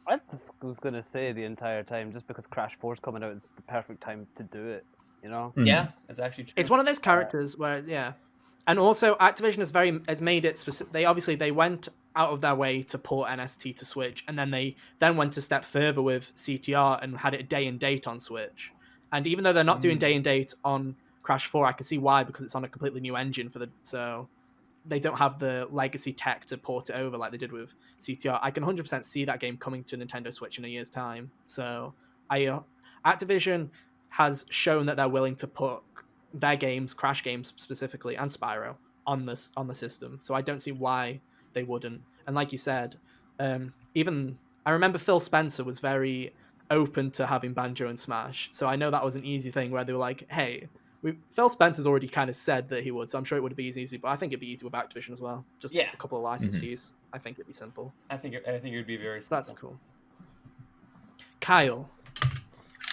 I just was going to say the entire time, just because Crash 4 is coming out, it's the perfect time to do it, you know? Yeah, that's actually true. It's one of those characters where, And also, Activision has made it specific. They went out of their way to port NST to Switch, and then they went a step further with CTR and had it day and date on Switch. And even though they're not doing day and date on Crash 4, I can see why, because it's on a completely new engine so they don't have the legacy tech to port it over like they did with CTR. I can 100% see that game coming to Nintendo Switch in a year's time. So Activision has shown that they're willing to put their games, Crash games specifically, and Spyro on the system. So I don't see why they wouldn't. And like you said, even I remember Phil Spencer was very open to having Banjo and Smash. So I know that was an easy thing where they were like, hey, Phil Spencer's already kind of said that he would, so I'm sure it would be easy. But I think it'd be easy with Activision as well. Just a couple of license fees. I think it'd be simple. I think it would be very simple. So that's cool. Kyle,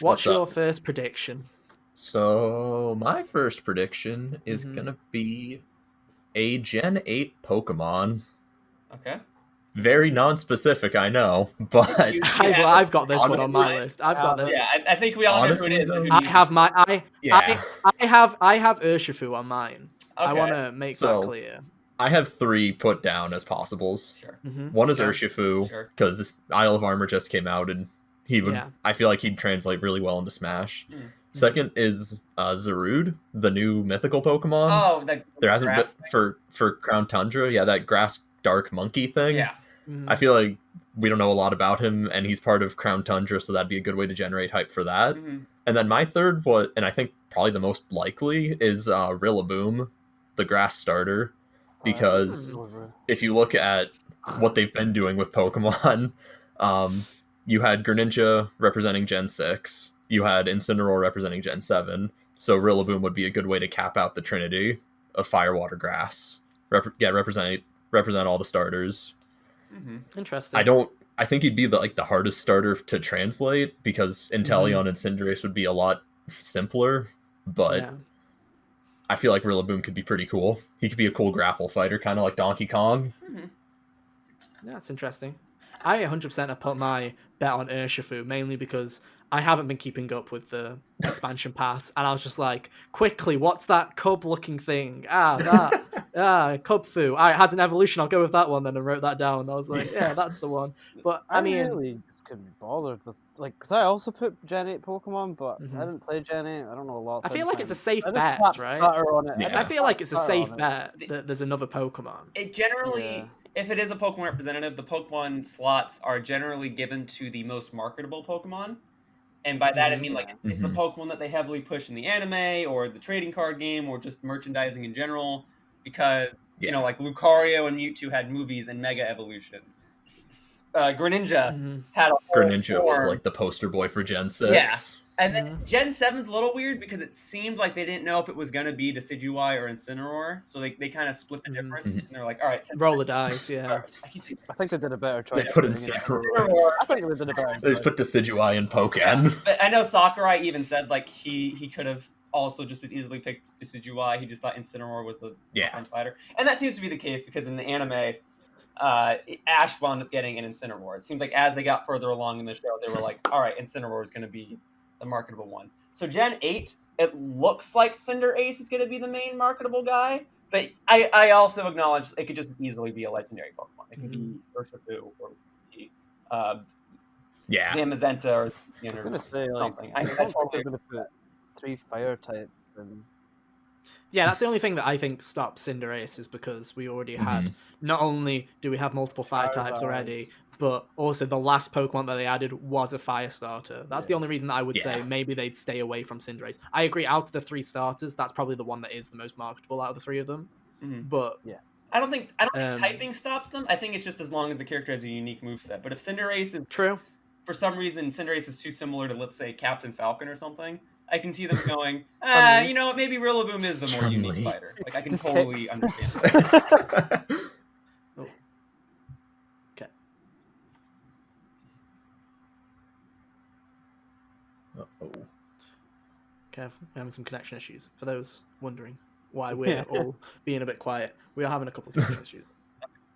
what's your first prediction? So my first prediction is gonna be a Gen 8 Pokemon. Okay. Very non-specific, I know, but I've got this one on my list. I've got this. Yeah, I think we all know who it is. I have I have Urshifu on mine. Okay. I want to make that clear. I have 3 put down as possibles. Sure. One is Urshifu, because Isle of Armor just came out, and he would. I feel like he'd translate really well into Smash. Second is Zarude, the new mythical Pokemon. Oh, there hasn't been for Crown Tundra. Yeah, that grass dark monkey thing. Yeah. I feel like we don't know a lot about him, and he's part of Crown Tundra, so that'd be a good way to generate hype for that. And then my third, and I think probably the most likely, is Rillaboom, the grass starter, because if you look at what they've been doing with Pokemon, you had Greninja representing Gen 6, you had Incineroar representing Gen 7, so Rillaboom would be a good way to cap out the trinity of Fire, Water, Grass. Represent all the starters. Interesting. I think he'd be the hardest starter to translate, because Inteleon and Cinderace would be a lot simpler, but I feel like Rillaboom could be pretty cool. He could be a cool grapple fighter, kind of like Donkey Kong. Yeah, that's interesting. I 100% have put my bet on Urshifu, mainly because I haven't been keeping up with the expansion pass, and I was just like, quickly, what's that cub-looking thing? Cubfu. It has an evolution. I'll go with that one. Then I wrote that down. I was like, yeah, that's the one. But I mean, really just couldn't be bothered with because I also put Gen 8 Pokemon, but I didn't play Gen 8. I don't know a lot. I feel like it's a safe bet, right? I feel like it's a safe bet that there's another Pokemon. It generally. If it is a Pokemon representative, the Pokemon slots are generally given to the most marketable Pokemon. And by that, I mean, it's the Pokemon that they heavily push in the anime or the trading card game or just merchandising in general. Because, you know, like Lucario and Mewtwo had movies and mega evolutions. Greninja had a Greninja was like the poster boy for Gen 6. Yeah. And then Gen 7's a little weird because it seemed like they didn't know if it was going to be Decidueye or Incineroar. So they kind of split the difference. And they're like, all right. Roll the dice, yeah. I think they did a better choice. They put Incineroar. I think they did a better They just put Decidueye and Pokken. But I know Sakurai even said, like, he could have also just as easily picked Decidueye. He just thought Incineroar was the fun fighter. And that seems to be the case because in the anime, Ash wound up getting an Incineroar. It seems like as they got further along in the show, they were like, all right, Incineroar is going to be the marketable one. So Gen 8, it looks like Cinderace is going to be the main marketable guy, but I also acknowledge it could just easily be a legendary Pokemon. It could be Urshifu or be Zamazenta or I was going to say, something. I totally going to put 3 fire types. Yeah, that's the only thing that I think stops Cinderace is because we already had, not only do we have multiple fire types already, but also the last Pokemon that they added was a fire starter. That's the only reason that I would say maybe they'd stay away from Cinderace. I agree, out of the 3 starters, that's probably the one that is the most marketable out of the 3 of them. But I don't think typing stops them. I think it's just as long as the character has a unique moveset. But if Cinderace is for some reason Cinderace is too similar to, let's say, Captain Falcon or something, I can see them going, you know, maybe Rillaboom is the more unique fighter. Like, I can totally understand that. Okay. Kev, we're having some connection issues. For those wondering why we're all being a bit quiet, we are having a couple of connection issues.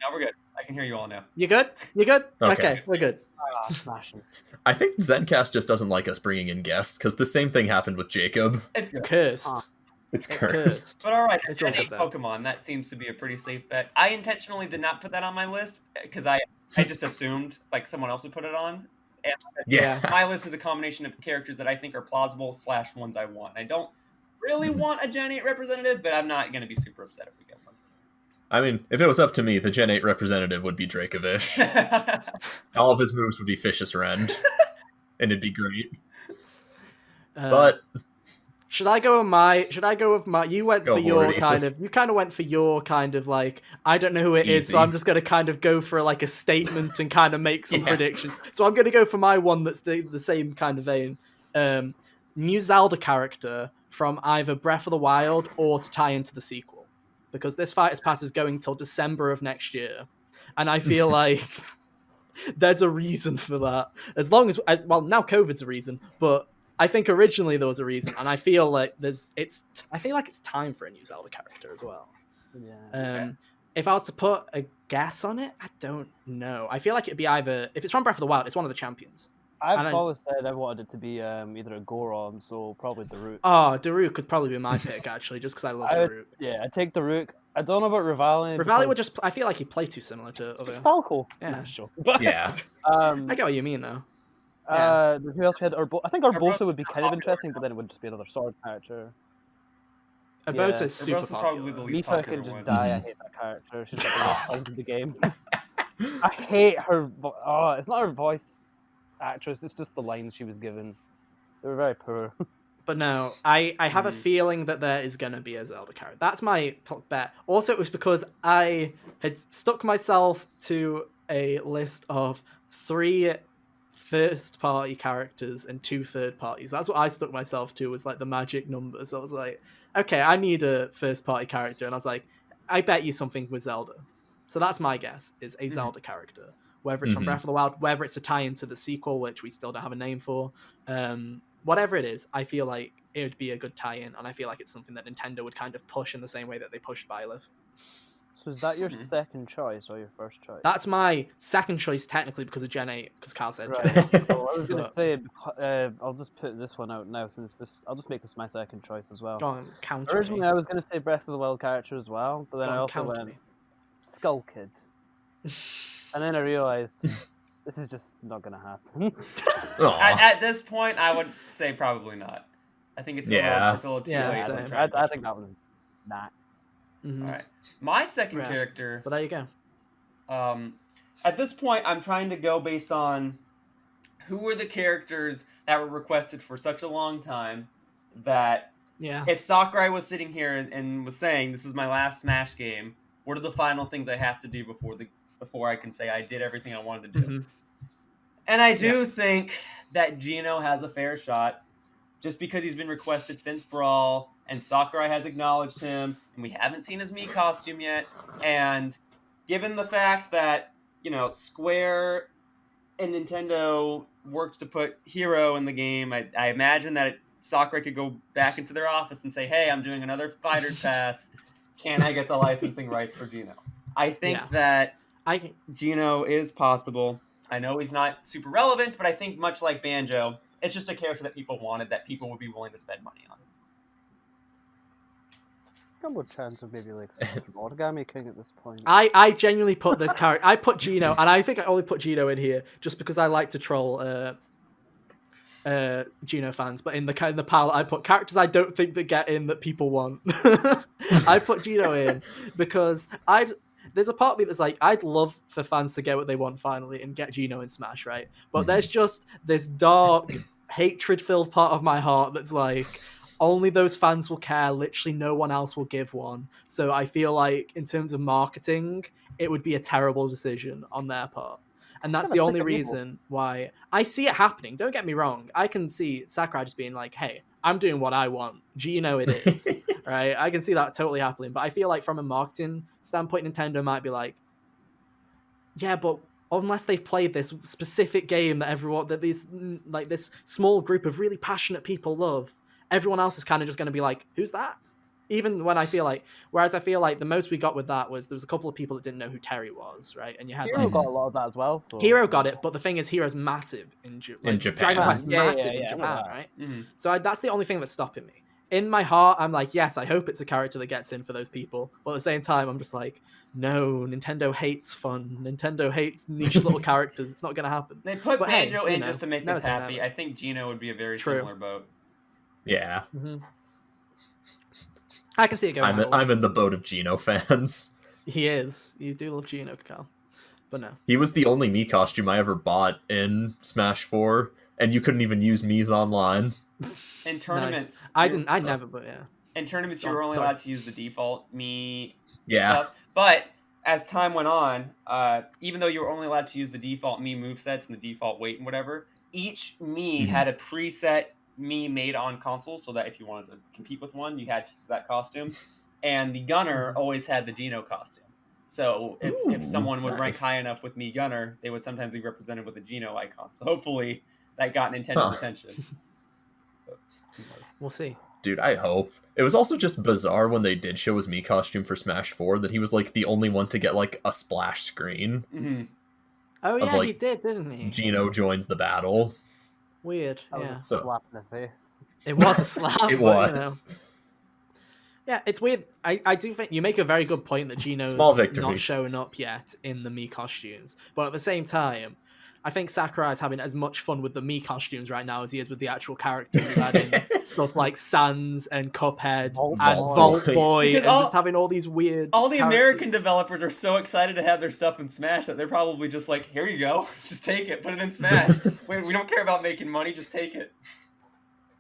Now we're good. I can hear you all now. You good? You good? Okay, we're good. Smashing. I think Zencast just doesn't like us bringing in guests, because the same thing happened with Jacob. It's cursed. It's cursed. But alright, it's Gen 8 Pokemon. That seems to be a pretty safe bet. I intentionally did not put that on my list, because I just assumed like someone else would put it on. And my list is a combination of characters that I think are plausible / ones I want. I don't really want a Gen 8 representative, but I'm not going to be super upset if we get one. I mean, if it was up to me, the Gen 8 representative would be Dracovish. All of his moves would be Vicious Rend, and it'd be great. But should I go with my? You went for your kind of. You kind of went for your kind of like. I don't know who it is, so I'm just going to kind of go for like a statement and kind of make some predictions. So I'm going to go for my one that's the same kind of vein. New Zelda character from either Breath of the Wild or to tie into the sequel, because this Fighters Pass is going till December of next year, and I feel like there's a reason for that. As long as well, now COVID's a reason, but I think originally there was a reason, and I feel like I feel like it's time for a new Zelda character as well. Yeah. If I was to put a guess on it, I don't know. I feel like it'd be either, if it's from Breath of the Wild, it's one of the champions. I've always said I wanted it to be either a Goron, so probably Daruk. Oh, Daruk could probably be my pick, actually, just because I love Daruk. Yeah, I take Daruk. I don't know about Rivali. Rivali would just, I feel like he'd play too similar to other. Falco. Yeah. Sure. But, Yeah. I get what you mean, though. Who else we had? I think Urbosa would be kind of interesting, but then it would just be another sword character. Urbosa is super Urbosa's popular. probably the least Mifa popular can just one. die. I hate that character. She's like the worst point in the game. I hate her. It's not her voice actress. It's just the lines she was given. They were very poor. But no, I have a feeling that there is going to be a Zelda character. That's my bet. Also, it was because I had stuck myself to a list of 3 first-party characters and 2 third parties. That's what I stuck myself to, was like the magic numbers. So I was like, okay, I need a first-party character. And I was like, I bet you something with Zelda. So that's my guess, is a Zelda character. Whether it's from Breath of the Wild, whether it's a tie-in to the sequel, which we still don't have a name for. Whatever it is, I feel like it would be a good tie-in, and I feel like it's something that Nintendo would kind of push in the same way that they pushed Byleth. So is that your second choice or your first choice? That's my second choice, technically, because of Gen 8, because Carl said right. Gen 8. Well, I was going to say, I'll just put this one out now, I'll just make this my second choice as well. Go on, counter Originally, me. I was going to say Breath of the Wild character as well, but then I also counter went me. Skull Kid. And then I realized this is just not going to happen. At this point, I would say probably not. I think it's a little too late. Same. I think that one's not. Mm-hmm. All right. My second character. But there you go. At this point, I'm trying to go based on who were the characters that were requested for such a long time that if Sakurai was sitting here and was saying, this is my last Smash game, what are the final things I have to do before I can say I did everything I wanted to do? Mm-hmm. And I do think that Geno has a fair shot, just because he's been requested since Brawl, and Sakurai has acknowledged him, and we haven't seen his Mii costume yet. And given the fact that, Square and Nintendo worked to put Hero in the game, I imagine that Sakurai could go back into their office and say, hey, I'm doing another Fighters Pass. Can I get the licensing rights for Geno? I think that Geno is possible. I know he's not super relevant, but I think much like Banjo, it's just a character that people wanted, that people would be willing to spend money on. Got more chance of maybe like some Origami King at this point. I genuinely put this character. I put Geno, and I think I only put Geno in here just because I like to troll Geno fans. But in the pile, I put characters I don't think that get in that people want. I put Geno in because there's a part of me that's like, I'd love for fans to get what they want finally and get Geno in Smash, right? But there's just this dark, hatred-filled part of my heart that's like, only those fans will care. Literally no one else will give one. So I feel like in terms of marketing, it would be a terrible decision on their part. And that's the only reason why I see it happening. Don't get me wrong. I can see Sakurai just being like, hey, I'm doing what I want. Geno it is. Right? I can see that totally happening. But I feel like from a marketing standpoint, Nintendo might be like, yeah, but unless they've played this specific game that this small group of really passionate people love, everyone else is kind of just going to be like, who's that? Even when I feel like the most we got with that was there was a couple of people that didn't know who Terry was, right? And you had Hero got a lot of that as well. So. Hero got it, but the thing is, Hero's massive in Japan. Massive in Japan, right? Mm-hmm. So that's the only thing that's stopping me. In my heart, I'm like, yes, I hope it's a character that gets in for those people. But at the same time, I'm just like, no, Nintendo hates fun. Nintendo hates niche little characters. It's not going to happen. They put Banjo in just to make us happy. I think Geno would be a very similar boat. Yeah. Mm-hmm. I can see it going. I'm in the boat of Geno fans. He is. You do love Geno, Carl. But no. He was the only Mii costume I ever bought in Smash 4, and you couldn't even use Mii's online. In tournaments. Nice. I never, but yeah. In tournaments, you were only allowed to use the default Mii stuff. But as time went on, even though you were only allowed to use the default Mii movesets and the default weight and whatever, each Mii had a preset Mii made on console, so that if you wanted to compete with one, you had to use that costume. And the Gunner always had the Geno costume. So if someone would rank high enough with Mii Gunner, they would sometimes be represented with a Geno icon. So hopefully that got Nintendo's attention. But we'll see. Dude, I hope. It was also just bizarre when they did show his Mii costume for Smash 4 that he was like the only one to get like a splash screen. Mm-hmm. Oh yeah, like, he did, didn't he? Geno joins the battle. Weird. That Yeah. was a slap in the face. It was a slap. It but, was. You know. Yeah, it's weird. I do think you make a very good point that Geno's Small victory. not showing up yet in the Mii costumes. But at the same time, I think Sakurai is having as much fun with the Mii costumes right now as he is with the actual characters, adding stuff like Sans and Cuphead and Vault Boy, and just having all these weird. All the characters. American developers are so excited to have their stuff in Smash that they're probably just like, here you go, just take it, put it in Smash. we don't care about making money, just take it.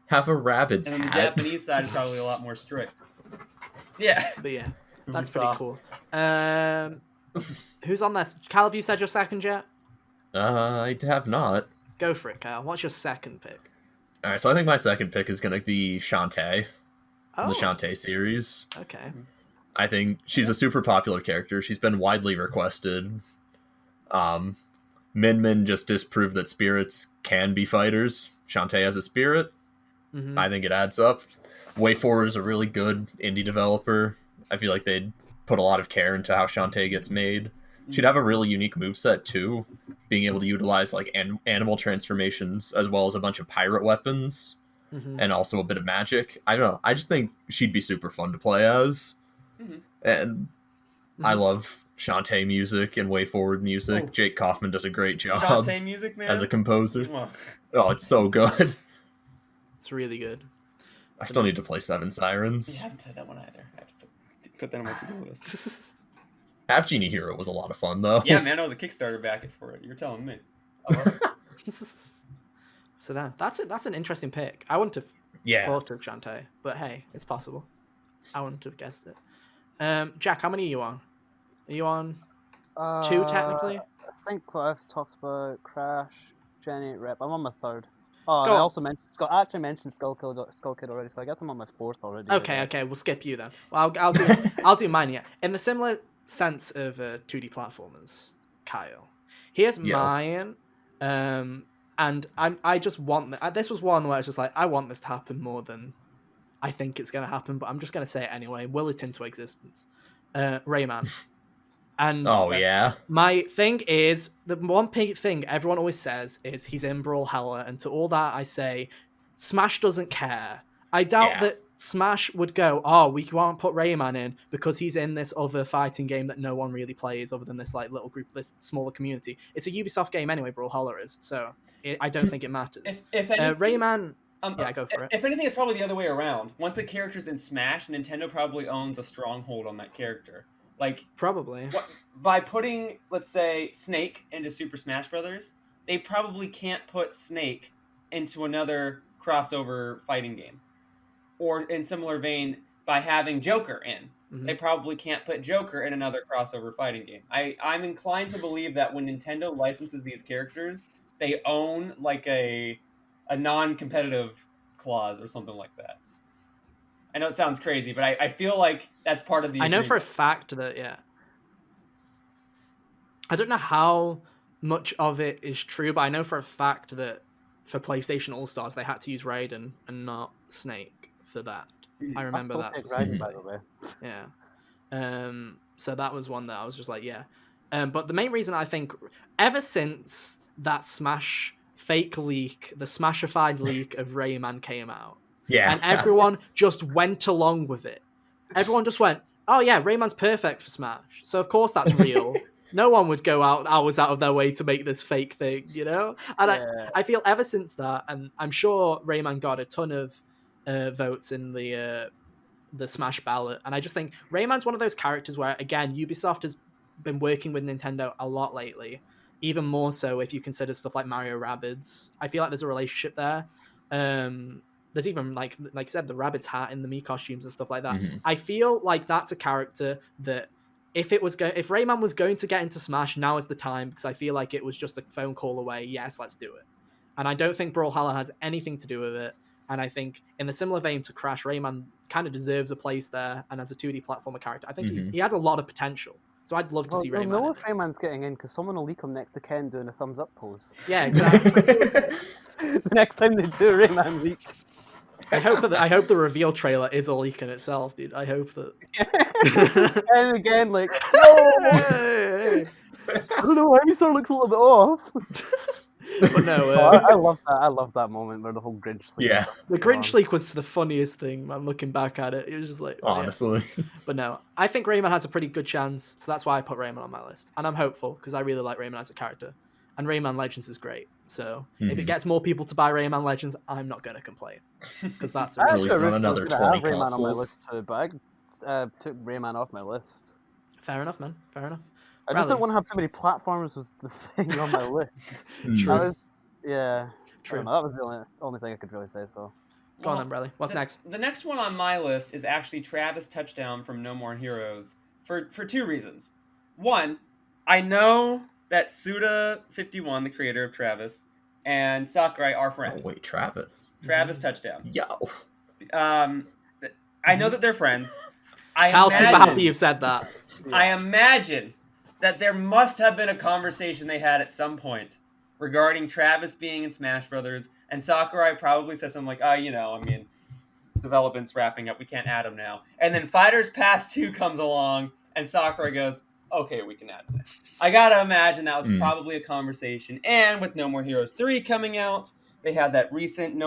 Have a rabbit's And then the hat. Japanese side is probably a lot more strict. Yeah. But yeah, that's pretty cool. Who's on this? Cal, have you said your second yet? I have not. Go for it, Cal. What's your second pick? All right, so I think my second pick is going to be Shantae, Oh, the Shantae series. okay. I think she's a super popular character. She's been widely requested. Min Min just disproved that spirits can be fighters. Shantae has a spirit. Mm-hmm. I think it adds up. WayForward is a really good indie developer. I feel like they'd put a lot of care into how Shantae gets made. She'd have a really unique moveset too, being able to utilize like animal transformations as well as a bunch of pirate weapons Mm-hmm. and also a bit of magic. I don't know. I just think she'd be super fun to play as. Mhm. And I love Shantae music and WayForward music. Oh. Jake Kaufman does a great job Shantae music, man. as a composer. Mwah. Oh, it's so good. It's really good. I still need to play Seven Sirens. Yeah, I haven't played that one either. I have to put that on my to-do list. Half Genie Hero was a lot of fun though. Yeah, man, I was a Kickstarter backer for it. You're telling me. I love it. So that's it. That's an interesting pick. I wouldn't have Yeah. thought of Shantae, but hey, it's possible. I wouldn't have guessed it. Jack, how many are you on? Are you on two technically? I think what I've talked about Crash, Generate Rep. I'm on my third. Oh, and Go I on. also mentioned I actually mentioned Skull Kid already, so I guess I'm on my fourth already. Okay, we'll skip you then. Well, I'll do I'll do mine. Yeah, in the similar sense of 2D platformers, Kyle. Here's mine. And I just want this was one where I was just like, I want this to happen more than I think it's gonna happen, but I'm just gonna say it anyway. Will it into existence? Rayman. And Oh yeah. my thing is, the one big thing everyone always says is he's in Brawlhalla, and to all that I say, Smash doesn't care. I doubt that Smash would go, oh, we can't put Rayman in because he's in this other fighting game that no one really plays other than this like little group, this smaller community. It's a Ubisoft game anyway, Brawlhalla is, so I don't think it matters. If anything, Rayman, yeah, go for it. If anything, it's probably the other way around. Once a character's in Smash, Nintendo probably owns a stronghold on that character. Like, Probably. by putting, let's say, Snake into Super Smash Brothers, they probably can't put Snake into another crossover fighting game. Or in similar vein, by having Joker in. Mhm. They probably can't put Joker in another crossover fighting game. I'm inclined to believe that when Nintendo licenses these characters, they own like a non-competitive clause or something like that. I know it sounds crazy, but I feel like that's part of the I know for a agreement. fact that, yeah. I don't know how much of it is true, but I know for a fact that for PlayStation All-Stars, they had to use Raiden and not Snake for that. I remember that. Raiden, by the way. Yeah. So that was one that I was just like, yeah. But the main reason I think, ever since that Smash fake leak, the Smashified leak of Rayman came out, Yeah. and everyone just went along with it. Everyone just went, oh yeah, Rayman's perfect for Smash, so of course that's real. No one would go hours out of their way to make this fake thing, you know? And I feel ever since that, and I'm sure Rayman got a ton of votes in the Smash ballot, and I just think Rayman's one of those characters where, again, Ubisoft has been working with Nintendo a lot lately, even more so if you consider stuff like Mario Rabbids. I feel like there's a relationship there. There's even, like I said, the Rabbids hat in the Mii costumes and stuff like that. Mhm. I feel like that's a character that if Rayman was going to get into Smash, now is the time, because I feel like it was just a phone call away. Yes, let's do it. And I don't think Brawlhalla has anything to do with it. And I think in the similar vein to Crash, Rayman kind of deserves a place there. And as a 2D platformer character, I think he has a lot of potential. So I'd love to see Rayman. You'll know if Rayman's getting in because someone will leak him next to Ken doing a thumbs up pose. Yeah, exactly. The next time they do a Rayman leak. I hope the reveal trailer is a leak in itself, dude. I hope that. And again, like, no! I don't know why he sort of looks a little bit off. But no, I love that. I love that moment where the whole Grinch leak. Yeah, the Grinch leak was the funniest thing, man. Looking back at it, it was just like, honestly. Yeah. But no, I think Rayman has a pretty good chance, so that's why I put Rayman on my list, and I'm hopeful because I really like Rayman as a character, and Rayman Legends is great. So if it gets more people to buy Rayman Legends, I'm not gonna complain because that's a released on another 20 Rayman consoles. on my list too, but I took Rayman off my list. Fair enough, man. Fair enough. I just didn't want to have too many platforms. Was the thing on my list? True. Yeah. True. That was the only thing I could really say, though. Go on then, Bradley. What's next? The next one on my list is actually Travis Touchdown from No More Heroes for two reasons. One, I know that Suda51, the creator of Travis, and Sakurai are friends. Oh, wait, Travis Touchdown. Yo. I know that they're friends. Cal, super happy you've said that. I imagine that there must have been a conversation they had at some point regarding Travis being in Smash Brothers, and Sakurai probably said something like, development's wrapping up, we can't add him now. And then Fighters Pass 2 comes along, and Sakurai goes, okay, we can add him. I gotta imagine that was probably a conversation. And with No More Heroes 3 coming out, they had that recent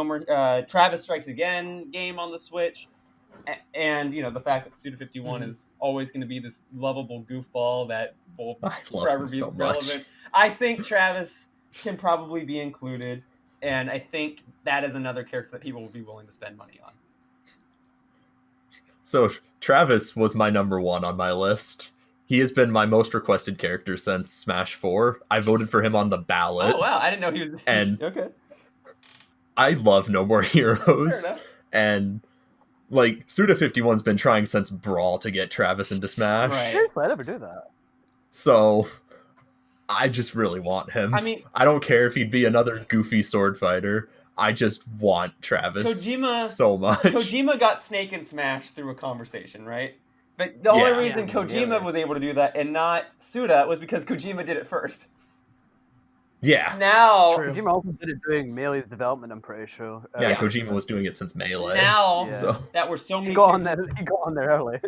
Travis Strikes Again game on the Switch. And, the fact that Suda51 is always going to be this lovable goofball that will forever be relevant. I think Travis can probably be included, and I think that is another character that people will be willing to spend money on. So Travis was my number one on my list. He has been my most requested character since Smash 4. I voted for him on the ballot. Oh, wow. I didn't know he was... And okay. I love No More Heroes. Fair enough. And, Suda51's been trying since Brawl to get Travis into Smash. Right. Seriously, I never do that. So... I just really want him. I don't care if he'd be another goofy sword fighter. I just want Travis so much. Kojima got Snake in Smash through a conversation, right? But the only reason Kojima was able to do that and not Suda was because Kojima did it first. Yeah. Now... True. Kojima also did it doing Melee's development, I'm pretty sure. Kojima was doing it since Melee. Now that we're so many... He got on there early.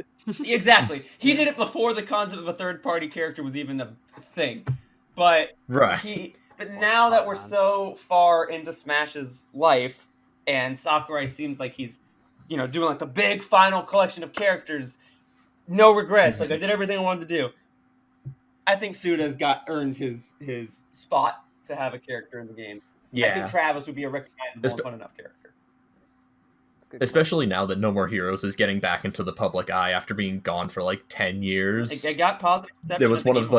Exactly. He did it before the concept of a third-party character was even a thing. But now that we're so far into Smash's life, and Sakurai seems like he's, doing the big final collection of characters, no regrets. I did everything I wanted to do. I think Suda's earned his spot to have a character in the game. Yeah. I think Travis would be a recognizable and fun enough character. Especially now that No More Heroes is getting back into the public eye after being gone for 10 years. It got positive reception. There was one of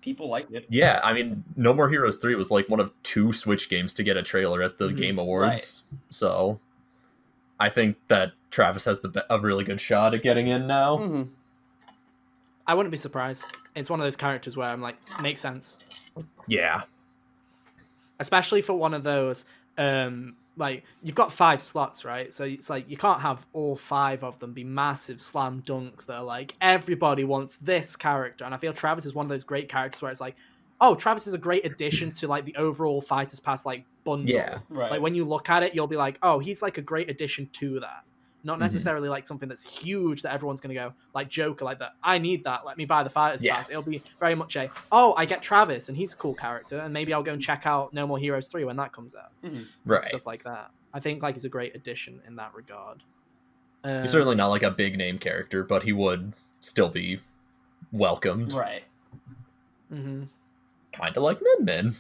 people liked it. Yeah, No More Heroes 3 was one of 2 Switch games to get a trailer at the Game Awards. Right. So I think that Travis has a really good shot at getting in now. Mm-hmm. I wouldn't be surprised. It's one of those characters where I'm makes sense. Yeah. Especially for one of those, you've got 5 slots, right? So it's you can't have all 5 of them be massive slam dunks that are everybody wants this character. And I feel Travis is one of those great characters where it's Travis is a great addition to the overall Fighters Pass bundle. Yeah. Right. When you look at it, you'll be he's a great addition to that. Not necessarily something that's huge that everyone's going to go Joker that. I need that. Let me buy the Fighters Pass. It'll be very much I get Travis and he's a cool character and maybe I'll go and check out No More Heroes 3 when that comes out. Mm-hmm. Right. Stuff like that. I think he's a great addition in that regard. He's certainly not a big name character, but he would still be welcomed. Right. Mm-hmm. Kind of like Min Min.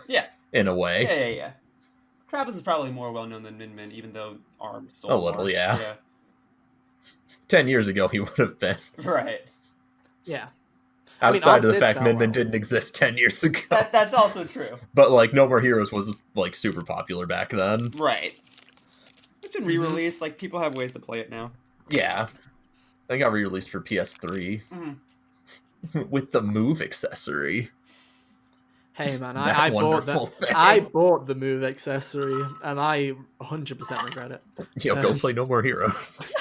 Yeah. In a way. Yeah. Travis is probably more well-known than Min Min, even though ARM stole a little, yeah. 10 years ago, he would have been. Right. Yeah. Outside of the fact Min Min didn't exist 10 years ago. That's also true. But, No More Heroes was, super popular back then. Right. It's been re-released. People have ways to play it now. Yeah. They got re-released for PS3. Mm-hmm. With the Move accessory. Hey man, That I bought wonderful that. thing. I bought the move accessory, and I 100% regret it. Yo, go play No More Heroes.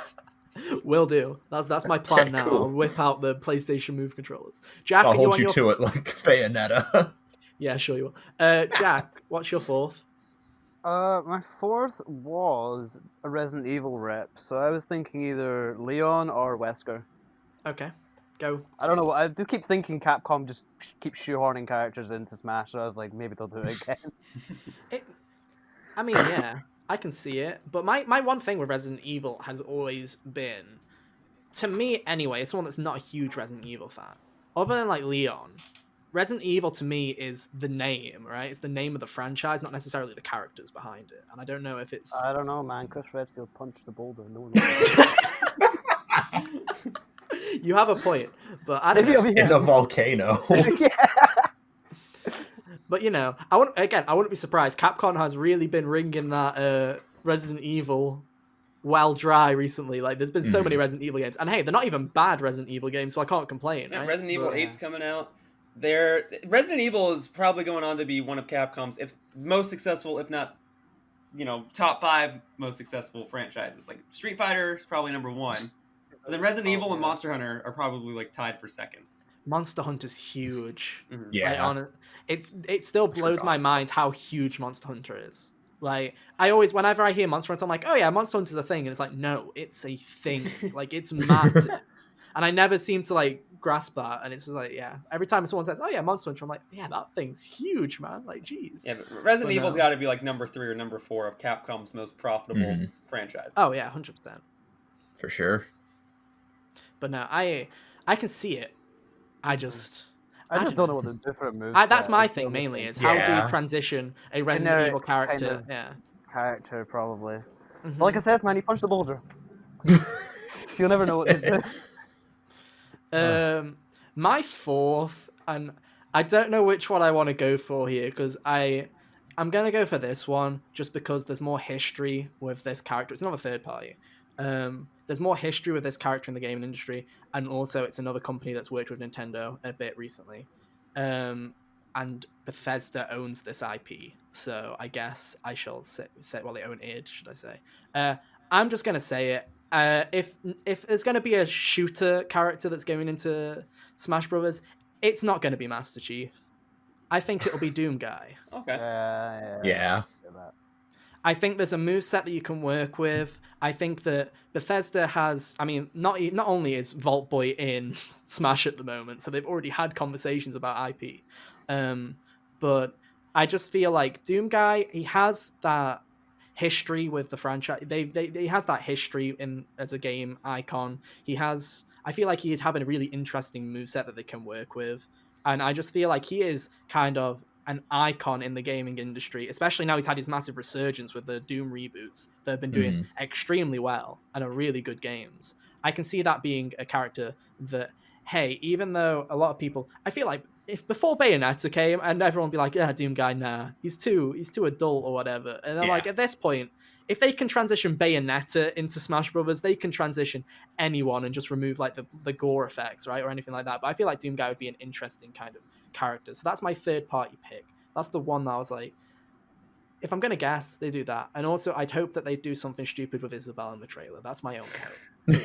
Will do. That's my plan Okay, now. cool. I'll whip out the PlayStation Move controllers. Jack, I'll are you hold on you your? to it like Bayonetta. Yeah, sure you will. Jack, what's your fourth? My fourth was a Resident Evil rep, so I was thinking either Leon or Wesker. Okay, go. I don't know. I just keep thinking Capcom just keeps shoehorning characters into Smash, so I was like, maybe they'll do it again. I mean, yeah, I can see it. But my one thing with Resident Evil has always been, to me anyway, someone that's not a huge Resident Evil fan, other than like Leon, Resident Evil to me is the name, right? It's the name of the franchise, not necessarily the characters behind it. And I don't know if it's. I don't know, man. Chris Redfield punched the boulder. No one You have a point, but I don't know. In a volcano. yeah. But you know, I wouldn't be surprised. Capcom has really been wringing that Resident Evil well dry recently. Like, there's been so many Resident Evil games, and hey, they're not even bad Resident Evil games, so I can't complain. Yeah, Right? Resident Evil 8's coming out. Resident Evil is probably going on to be one of Capcom's most successful, if not, top 5 most successful franchises. Like Street Fighter is probably number 1, but then Resident Evil and Monster Hunter are probably like tied for second. Monster Hunter's huge. Yeah. Like, it still blows my mind how huge Monster Hunter is. Like, whenever I hear Monster Hunter, I'm like, oh yeah, Monster Hunter's a thing, and it's like, no, it's a thing. Like, it's massive. And I never seem to like grasp that, and it's just like, yeah. Every time someone says, "Oh yeah, Monster Hunter," I'm like, "Yeah, that thing's huge, man!" Like, jeez. Yeah, but Resident Evil's got to be like number 3 or number 4 of Capcom's most profitable franchises. Oh yeah, 100%. For sure. But no, I can see it. I just don't know what the different moves. That's my thing mainly. Is how do you transition a Resident Evil character? Character probably. But like I said, man, he punched the boulder. You'll never know what to do. My fourth, and I don't know which one I want to go for here, because I'm gonna go for this one just because there's more history with this character. It's not a third party. There's more history with this character in the gaming industry, and also it's another company that's worked with Nintendo a bit recently. And Bethesda owns this IP, so I guess I shall say, well, they own it, should I say? I'm just gonna say it. If there's going to be a shooter character that's going into Smash Brothers, it's not going to be Master Chief. I think it'll be Doom Guy. Okay. Yeah. I think there's a moveset that you can work with. I think that Bethesda has, I mean, not only is Vault Boy in Smash at the moment, so they've already had conversations about IP. But I just feel like Doom Guy, he has that history with the franchise. He has that history as a game icon. I feel like he'd have a really interesting moveset that they can work with, and I just feel like he is kind of an icon in the gaming industry, especially now he's had his massive resurgence with the Doom reboots that have been doing extremely well and are really good games. I can see that being a character that, hey, even though a lot of people, I feel like if before Bayonetta came and everyone would be like, yeah, Doom Guy, nah, he's too adult or whatever. And I'm like, at this point, if they can transition Bayonetta into Smash Brothers, they can transition anyone and just remove like the gore effects, right? Or anything like that. But I feel like Doom Guy would be an interesting kind of character. So that's my third party pick. That's the one that I was like, if I'm going to guess, they do that. And also I'd hope that they do something stupid with Isabelle in the trailer. That's my only hope.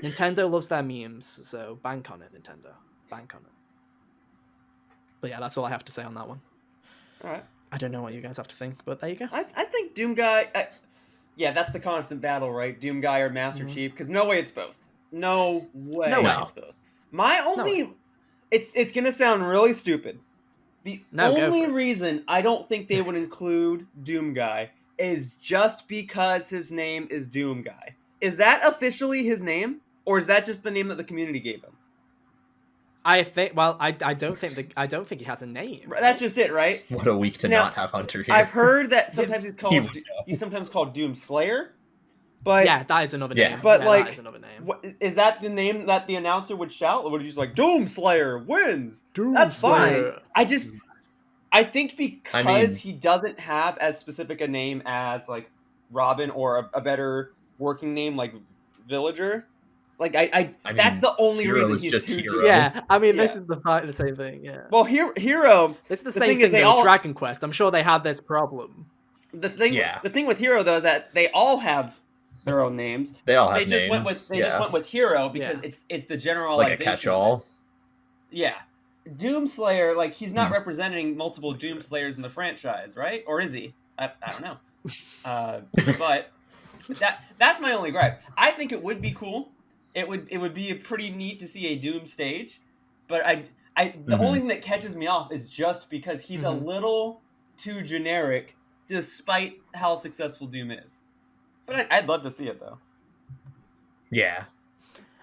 Nintendo loves their memes, so bank on it, Nintendo. Bank on it. But yeah, that's all I have to say on that one. All right. I don't know what you guys have to think, but there you go. I think Doom Guy... that's the constant battle, right? Doom Guy or Master Chief, because no way it's both. No way it's both. My only... It's going to sound really stupid. The only reason I don't think they would include Doom Guy is just because his name is Doom Guy. Is that officially his name? Or is that just the name that the community gave him? I think. Well, I don't think he has a name. Right? That's just it, right? What a week to not have Hunter here. I've heard that sometimes he's sometimes called Doom Slayer, but yeah, that is another name. But that is another name. Is that the name that the announcer would shout? Or would he just like Doom Slayer wins? That's fine. I think because he doesn't have as specific a name as like Robin or a better working name like Villager. Like I I that's mean, the only Hero reason is he's just too Hero. Yeah, I mean, this Yeah. is the same thing. Yeah. Well, Hero. It's the the same thing is thing they though with all- Dragon Quest. I'm sure they had this problem. The thing Yeah. with Hero though is that they all have their own names. They all have They just names. went with yeah. just went with Hero because Yeah. it's the Like generalization. a catch-all. Yeah. Doomslayer, like he's not representing multiple Doomslayers in the franchise, right? Or is he? I don't know. But that's my only gripe. I think it would be cool. It would be pretty neat to see a Doom stage, but the only thing that catches me off is just because he's a little too generic, despite how successful Doom is. But I'd love to see it though. Yeah.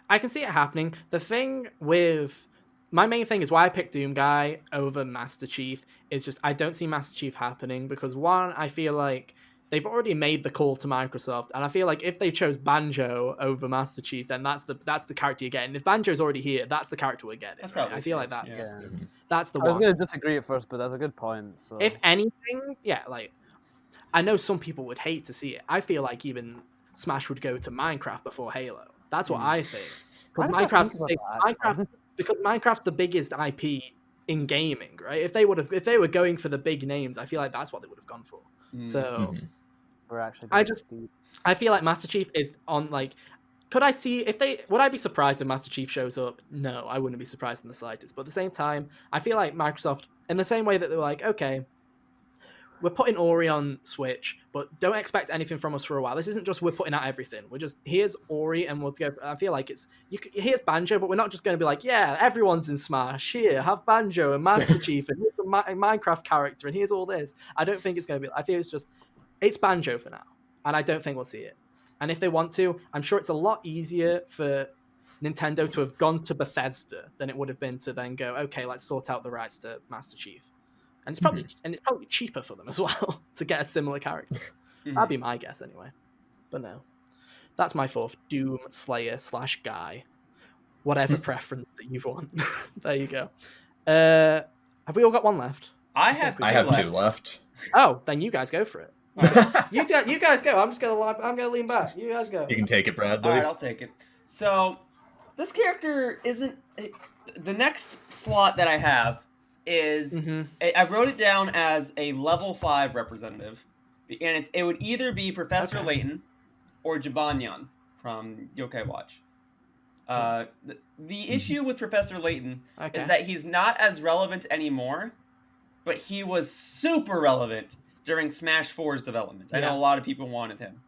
I can see it happening. The thing with my main thing is why I picked Doom Guy over Master Chief is just I don't see Master Chief happening because one, I feel like they've already made the call to Microsoft, and I feel like if they chose Banjo over Master Chief, then that's the character you're getting. If Banjo's already here, that's the character we're getting. That's right? probably I feel true. like that's Yeah. that's the I was one. going to disagree at first, but that's a good point. So If anything, yeah, like I know some people would hate to see it. I feel like even Smash would go to Minecraft before Halo. That's what I think. Because I don't think Minecraft's because Minecraft's the biggest IP in gaming, right? If they were going for the big names, I feel like that's what they would have gone for. So we're actually. I feel like Master Chief is on like. Could I see would I be surprised if Master Chief shows up? No, I wouldn't be surprised in the slightest. But at the same time, I feel like Microsoft, in the same way that they're like, okay, we're putting Ori on Switch, but don't expect anything from us for a while. This isn't just we're putting out everything. We're just here's Ori, and we'll go. I feel like here's Banjo, but we're not just going to be like, yeah, everyone's in Smash. Here, have Banjo and Master Chief, and here's a Minecraft character, and here's all this. I don't think it's going to be. I feel it's Banjo for now, and I don't think we'll see it. And if they want to, I'm sure it's a lot easier for Nintendo to have gone to Bethesda than it would have been to then go, okay, let's sort out the rights to Master Chief. And it's probably cheaper for them as well to get a similar character. That'd be my guess anyway. But no. That's my fourth. Doom Slayer / Guy. Whatever preference that you want. There you go. Have we all got one left? I have two left. Oh, then you guys go for it. Right. you guys go. I'm gonna lean back. You guys go. You can take it, Bradley. All right, I'll take it. So, this character isn't the next slot that I have is I wrote it down as a level 5 representative, and it would either be Professor Layton or Jibanyan from Yokai Watch. The issue with Professor Layton is that he's not as relevant anymore, but he was super relevant during Smash 4's development. I know a lot of people wanted him,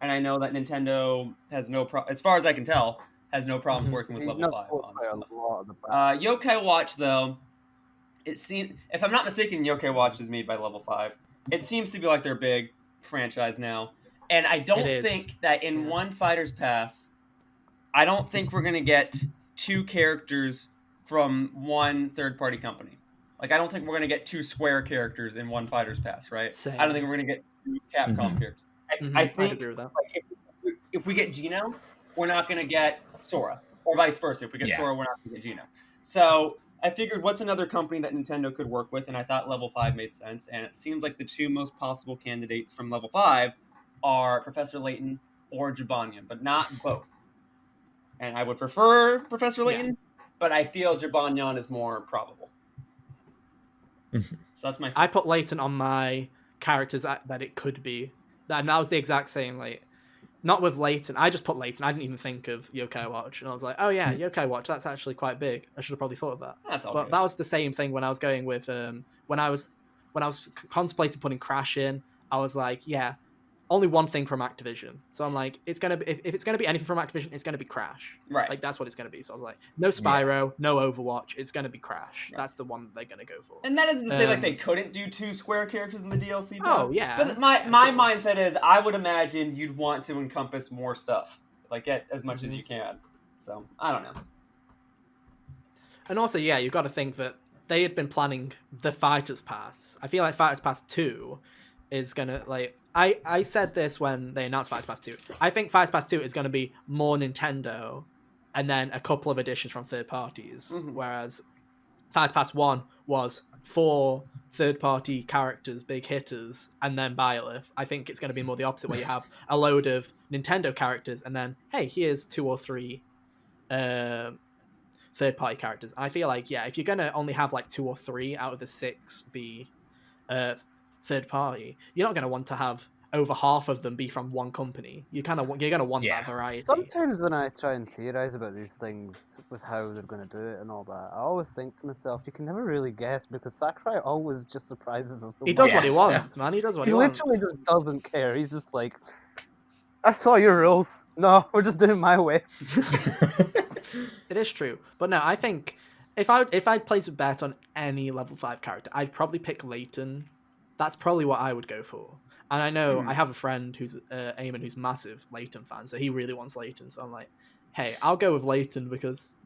and I know that Nintendo has as far as I can tell, has no problems working with level 5 on stuff. Yokai Watch, though, it seems, if I'm not mistaken, Yokai Watch is made by level 5. It seems to be like their big franchise now, and I don't think that in one Fighter's Pass, I don't think we're gonna get 2 characters from one third-party company. Like, I don't think we're gonna get 2 Square characters in one Fighter's Pass, right? Same. I don't think we're gonna get 2 Capcom characters. I think agree with that. like, if we get Geno, we're not gonna get Sora, or vice versa. If we get Sora, we're not gonna get Geno. So I figured, what's another company that Nintendo could work with? And I thought level 5 made sense. And it seems like the 2 most possible candidates from level 5 are Professor Layton or Jibanyan, but not both. And I would prefer Professor Layton, but I feel Jibanyan is more probable. So that's my. I put Layton on my characters that it could be. And that was the exact same. Like, not with Layton. I just put Layton. I didn't even think of Yokai Watch, and I was like, oh yeah, Yokai Watch. That's actually quite big. I should have probably thought of that. That's all. But that was the same thing when I was going with when I was contemplating putting Crash in. I was like, yeah, only one thing from Activision. So I'm like, it's gonna be if it's gonna be anything from Activision, it's gonna be Crash. Right. Like that's what it's gonna be. So I was like, no Spyro, no Overwatch. It's gonna be Crash. Right. That's the one they're gonna go for. And that isn't to say like they couldn't do 2 Square characters in the DLC. Oh yeah. But my mindset is, I would imagine you'd want to encompass more stuff, like get as much as you can. So I don't know. And also, yeah, you've got to think that they had been planning the Fighters Pass. I feel like Fighters Pass 2 is gonna like. I said this when they announced Fighters Pass 2. I think Fighters Pass 2 is going to be more Nintendo and then a couple of additions from third parties. Whereas Fighters Pass 1 was 4 third-party characters, big hitters, and then Byleth. I think it's going to be more the opposite, where you have a load of Nintendo characters and then, hey, here's 2 or 3 third-party characters. I feel like, yeah, if you're gonna only have like 2 or 3 out of the 6 be third-party, you're not gonna want to have over half of them be from one company. You're gonna want that variety. Sometimes when I try and theorize about these things with how they're going to do it and all that, I always think to myself, you can never really guess because Sakurai always just surprises us. He does what he wants, man. He does what he wants. He literally just doesn't care. He's just like, I saw your rules. No, we're just doing it my way. It is true, but no, I think if I'd place a bet on any level 5 character, I'd probably pick Layton. That's probably what I would go for. And I know I have a friend who's Eamon who's massive Layton fan, so he really wants Layton. So I'm like, hey, I'll go with Layton because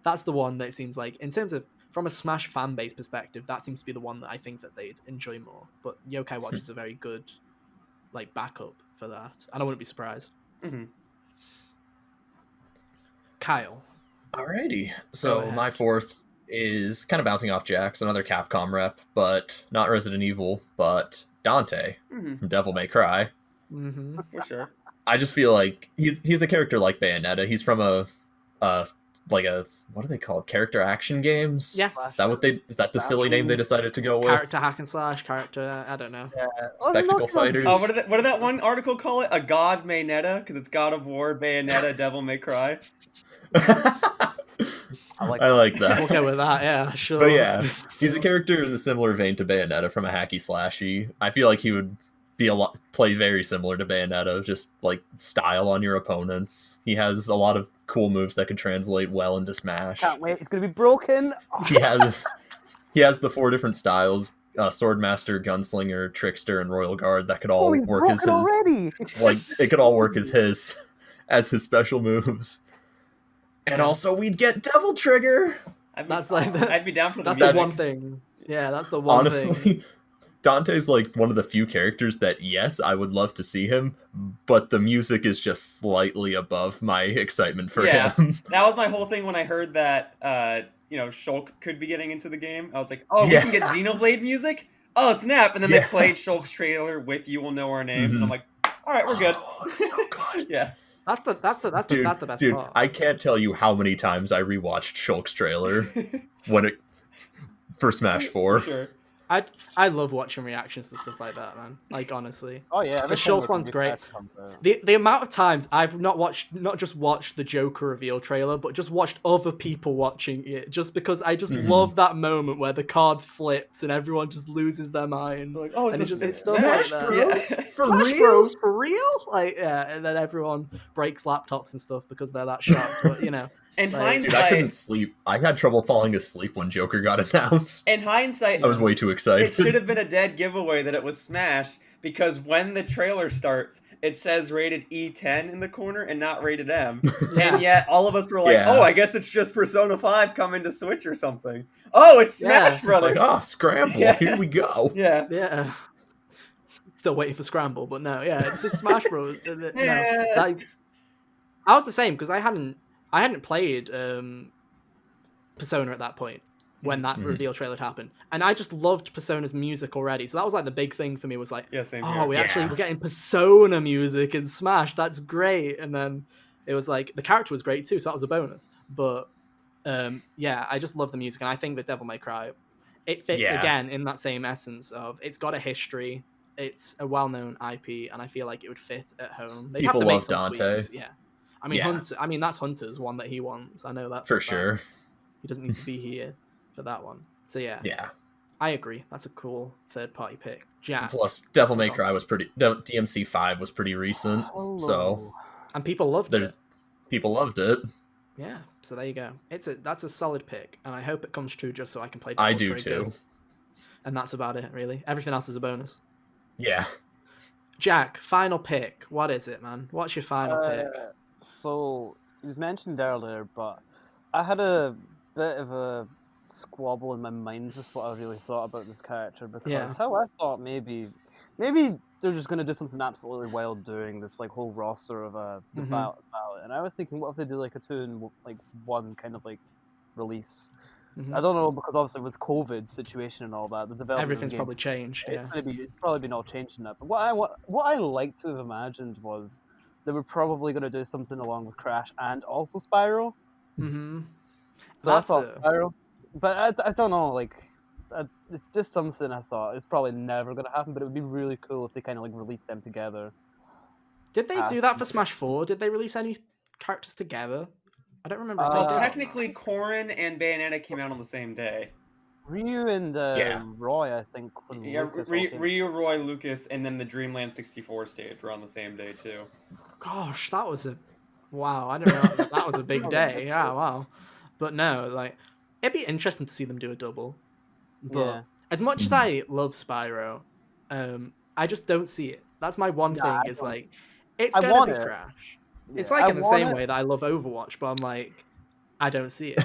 that's the one that seems like, in terms of from a Smash fan base perspective, that seems to be the one that I think that they'd enjoy more. But Yokai Watch is a very good like backup for that, and I wouldn't be surprised. Kyle. Alrighty, so my fourth is kind of bouncing off Jack's, another Capcom rep, but not Resident Evil, but Dante from Devil May Cry. For sure. I just feel like he's a character like Bayonetta. He's from a what do they call it? Character action games? Yeah. Is that the silly name they decided to go with? Character hack and slash, character, I don't know. Yeah. Spectacle fighters. Oh, what did that one article call it? A God Maynetta? Because it's God of War, Bayonetta, Devil May Cry. I like that. We'll go with that, yeah, sure. But yeah, he's a character in a similar vein to Bayonetta from a hacky slashy. I feel like he would play very similar to Bayonetta, just like style on your opponents. He has a lot of cool moves that could translate well into Smash. Can't wait, it's gonna be broken. He has the 4 different styles: Swordmaster, Gunslinger, Trickster, and Royal Guard. That could all work as his. Already. Like it could all work as his special moves. And also, we'd get Devil Trigger. I'd be down for the That's music. the one thing. Yeah, that's the one thing. Honestly, Dante's like one of the few characters that, yes, I would love to see him, but the music is just slightly above my excitement for him. That was my whole thing when I heard that, Shulk could be getting into the game. I was like, oh, we can get Xenoblade music? Oh, snap. And then they played Shulk's trailer with You Will Know Our Names, and I'm like, all right, we're good. Oh, so good. Yeah. That's the best dude, part. I can't tell you how many times I rewatched Shulk's trailer for Smash 4. Sure. I love watching reactions to stuff like that, man. Like, honestly. Oh yeah, the Shulk one's great. The amount of times I've not just watched the Joker reveal trailer, but just watched other people watching it, just because I just love that moment where the card flips and everyone just loses their mind. Like, oh, it's stuff Smash like that. Bros. Yeah. For Smash real? Bros for real? Like, yeah, and then everyone breaks laptops and stuff because they're that shocked. But In like, hindsight, Dude, I couldn't sleep. I had trouble falling asleep when Joker got announced. In hindsight, I was way too excited. it should have been a dead giveaway that it was Smash, because when the trailer starts, it says rated E10 in the corner and not rated M. And yet all of us were like, oh, I guess it's just Persona 5 coming to Switch or something. Oh, it's Smash Brothers. Like, scramble. Here we go. Yeah. Yeah. Still waiting for Scramble, but no, yeah, it's just Smash Bros. I was the same because I hadn't played Persona at that point when that reveal trailer happened, and I just loved Persona's music already. So that was like the big thing for me, was like, same oh, here. we're getting Persona music in Smash. That's great. And then it was like the character was great too, so that was a bonus. But I just love the music, and I think that Devil May Cry, it fits again in that same essence of it's got a history. It's a well-known IP, and I feel like it would fit at home. They'd People have to make love some Dante. tweaks. Yeah. Hunter. I mean, that's Hunter's one that he wants. I know that for sure. He doesn't need to be here for that one. So yeah, I agree. That's a cool third-party pick. Jack. Plus, Devil May Cry was DMC 5 was pretty recent, so and people loved it. People loved it. Yeah. So there you go. That's a solid pick, and I hope it comes true just so I can play. I do too. And that's about it, really. Everything else is a bonus. Yeah. Jack, final pick. What is it, man? What's your final pick? So, it was mentioned earlier, but I had a bit of a squabble in my mind with what I really thought about this character, because how I thought maybe they're just going to do something absolutely wild doing this like whole roster of the ballot, and I was thinking, what if they do like a 2-in-1 kind of like release? I don't know, because obviously with COVID situation and all that, the development everything's probably changed. It's probably been all changed in that. But what I like to have imagined was they were probably going to do something along with Crash and also Spyro, Mm-hmm. So I thought Spyro, but I don't know, like, it's just something I thought it's probably never going to happen, but it would be really cool if they kind of like released them together. Did they do that for Smash 4? Did they release any characters together? I don't remember if they Well, did. technically, Corrin and Bayonetta came out on the same day. Ryu and Roy, I think. Yeah, Ryu, Roy, Lucas, and then the Dreamland 64 stage were on the same day too. Gosh, that was a wow! I didn't realize that was a big day. Yeah, wow. But no, like it'd be interesting to see them do a double. But as much as I love Spyro, I just don't see it. That's my one thing. Is like it's gonna be Crash. Yeah, it's like in the same way that I love Overwatch, but I'm like, I don't see it.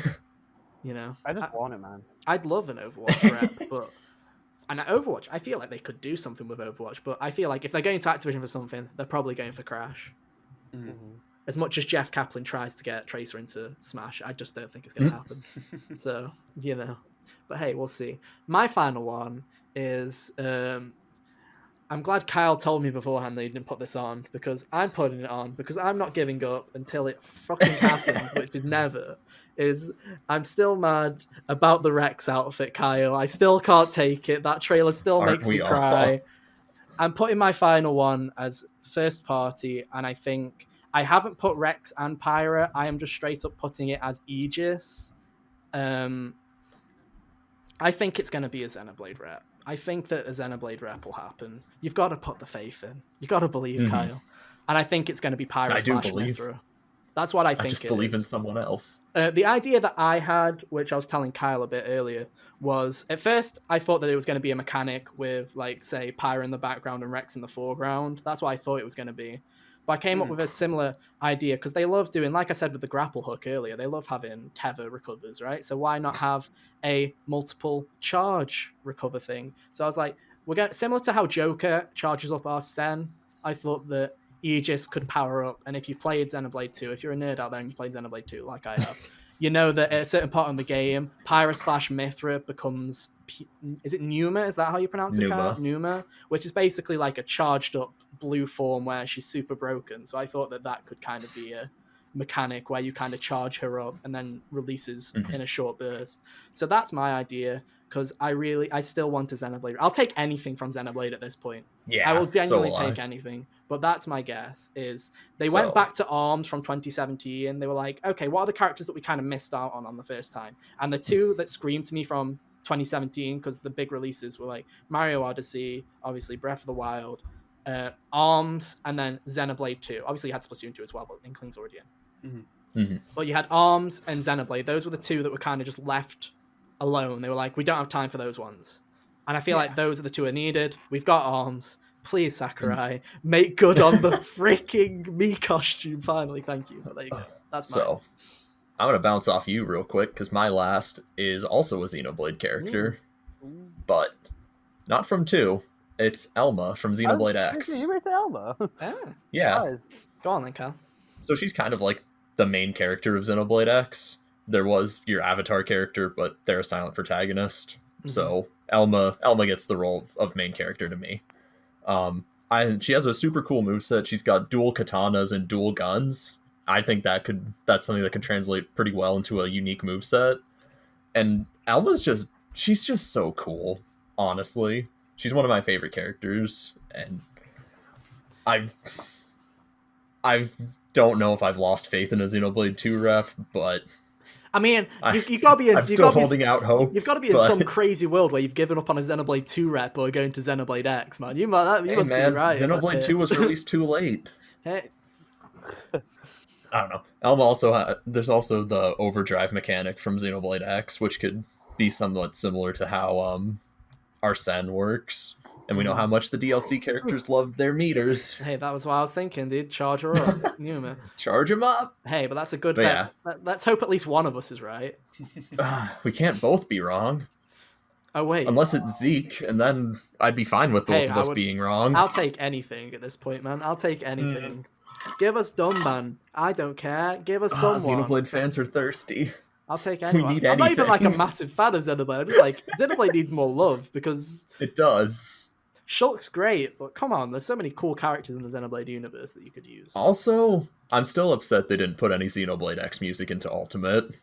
You know, I just want it, man. I'd love an Overwatch rep, but and Overwatch, I feel like they could do something with Overwatch, but I feel like if they're going to Activision for something, they're probably going for Crash. Mm-hmm. As much as Jeff Kaplan tries to get Tracer into Smash, I just don't think it's going to happen. So, you know, but hey, we'll see. My final one is. I'm glad Kyle told me beforehand that he didn't put this on, because I'm putting it on because I'm not giving up until it fucking happens, which is never. I'm still mad about the Rex outfit, Kyle. I still can't take it. That trailer still makes me cry. I'm putting my final one as first party, and I think I haven't put Rex and Pyra. I am just straight up putting it as Aegis. I think it's going to be a Xenoblade rep. I think that a Xenoblade rep will happen. You've got to put the faith in. You've got to believe, Kyle. And I think it's going to be Pyra / Mithra. That's what I think. I just believe in someone else. The idea that I had, which I was telling Kyle a bit earlier, was at first I thought that it was going to be a mechanic with, like, say, Pyra in the background and Rex in the foreground. That's what I thought it was going to be. But I came up with a similar idea because they love doing, like I said with the grapple hook earlier, they love having Tether recovers, right? So why not have a multiple charge recover thing? So I was like, we're going similar to how Joker charges up our Sen. I thought that Aegis could power up, and if you played Xenoblade 2, if you're a nerd out there and you played Xenoblade 2 like I have, you know that at a certain part in the game, Pyra / Mithra becomes, is it Numa? Is that how you pronounce it? Numa, which is basically like a charged up blue form where she's super broken. So I thought that could kind of be a mechanic where you kind of charge her up and then releases in a short burst. So that's my idea, because I still want a Xenoblade. I'll take anything from Xenoblade at this point. Yeah, I will genuinely take anything. But that's my guess, is they went back to ARMS from 2017 and they were like, okay, what are the characters that we kind of missed out on the first time? And the two that screamed to me from 2017, because the big releases were like Mario Odyssey, obviously Breath of the Wild, ARMS, and then Xenoblade 2. Obviously you had Splatoon 2 as well, but Inkling's already in. But you had ARMS and Xenoblade. Those were the two that were kind of just left alone. They were like, we don't have time for those ones. And I feel like those are the two are needed. We've got ARMS. Please, Sakurai, make good on the freaking Mii costume. Finally, thank you. But there you go. That's mine. So, I'm going to bounce off you real quick, because my last is also a Xenoblade character, but not from 2. It's Elma from Xenoblade X. You may say Elma. Yeah. Nice. Go on then, Cal. So she's kind of like the main character of Xenoblade X. There was your avatar character, but they're a silent protagonist. So Elma gets the role of main character to me. She has a super cool moveset. She's got dual katanas and dual guns. I think that's something that could translate pretty well into a unique moveset. And she's just so cool, honestly. She's one of my favorite characters, and I don't know if I've lost faith in a Xenoblade 2 rep, but I mean, you gotta be. I'm still holding out hope. You've got to be in some crazy world where you've given up on a Xenoblade 2 rep or going to Xenoblade X, man. You must be right. Xenoblade 2 was released too late. Hey. I don't know. Elma also there's also the overdrive mechanic from Xenoblade X, which could be somewhat similar to how Arsene works. And we know how much the DLC characters love their meters. Hey, that was what I was thinking, dude. Charge her up. Numa. Charge them up. Hey, but that's a good bet. Yeah. Let's hope at least one of us is right. We can't both be wrong. Oh, wait. Unless it's Zeke, and then I'd be fine with both of us being wrong. I'll take anything at this point, man. I'll take anything. Give us Dunban. I don't care. Give us someone. Xenoblade fans are thirsty. I'll take anyone. I'm not even like a massive fan of Xenoblade. I'm just like, Xenoblade needs more love because... It does. Shulk's great, but come on, there's so many cool characters in the Xenoblade universe that you could use. Also, I'm still upset they didn't put any Xenoblade X music into Ultimate.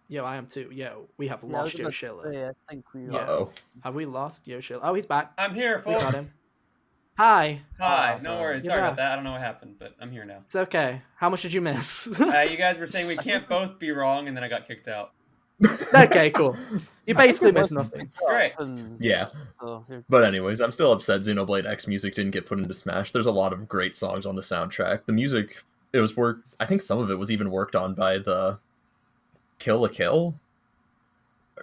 Yo, I am too. Yo, we have lost Yoshiller. I think we Have we lost Yoshiller? Oh, he's back. I'm here, folks. We got him. Hi. Hi. No worries. You're Sorry back. about that. I don't know what happened, but I'm here now. It's okay. How much did you miss? You guys were saying we can't both be wrong, and then I got kicked out. Okay, cool. You basically missed nothing. Great. Yeah. But anyways, I'm still upset Xenoblade X music didn't get put into Smash. There's a lot of great songs on the soundtrack. The music, it was worked. I think some of it was even worked on by the Kill la Kill.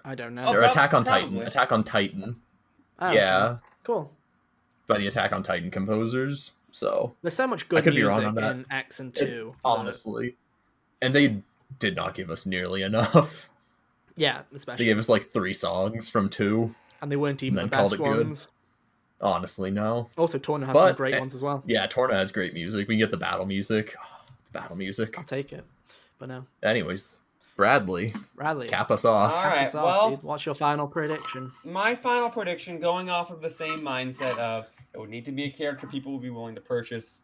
I don't know. Or Attack on Titan. Probably. Attack on Titan. Oh, Yeah. okay. Cool. By the Attack on Titan composers. So There's so much I good could be music wrong on that. in X and 2. honestly. And they did not give us nearly enough. Yeah, They especially. gave us like 3 songs from 2. And they weren't even the and then called best it good. ones. Honestly, no. Also, Torna has But- some great ones as well. Yeah, Torna has great music. We can get the battle music. The battle music. I'll take it. But no. Anyways, Bradley, Radley. cap us off. All cap right, us off, well- dude. What's your final prediction? My final prediction, going off of the same mindset of it would need to be a character people would be willing to purchase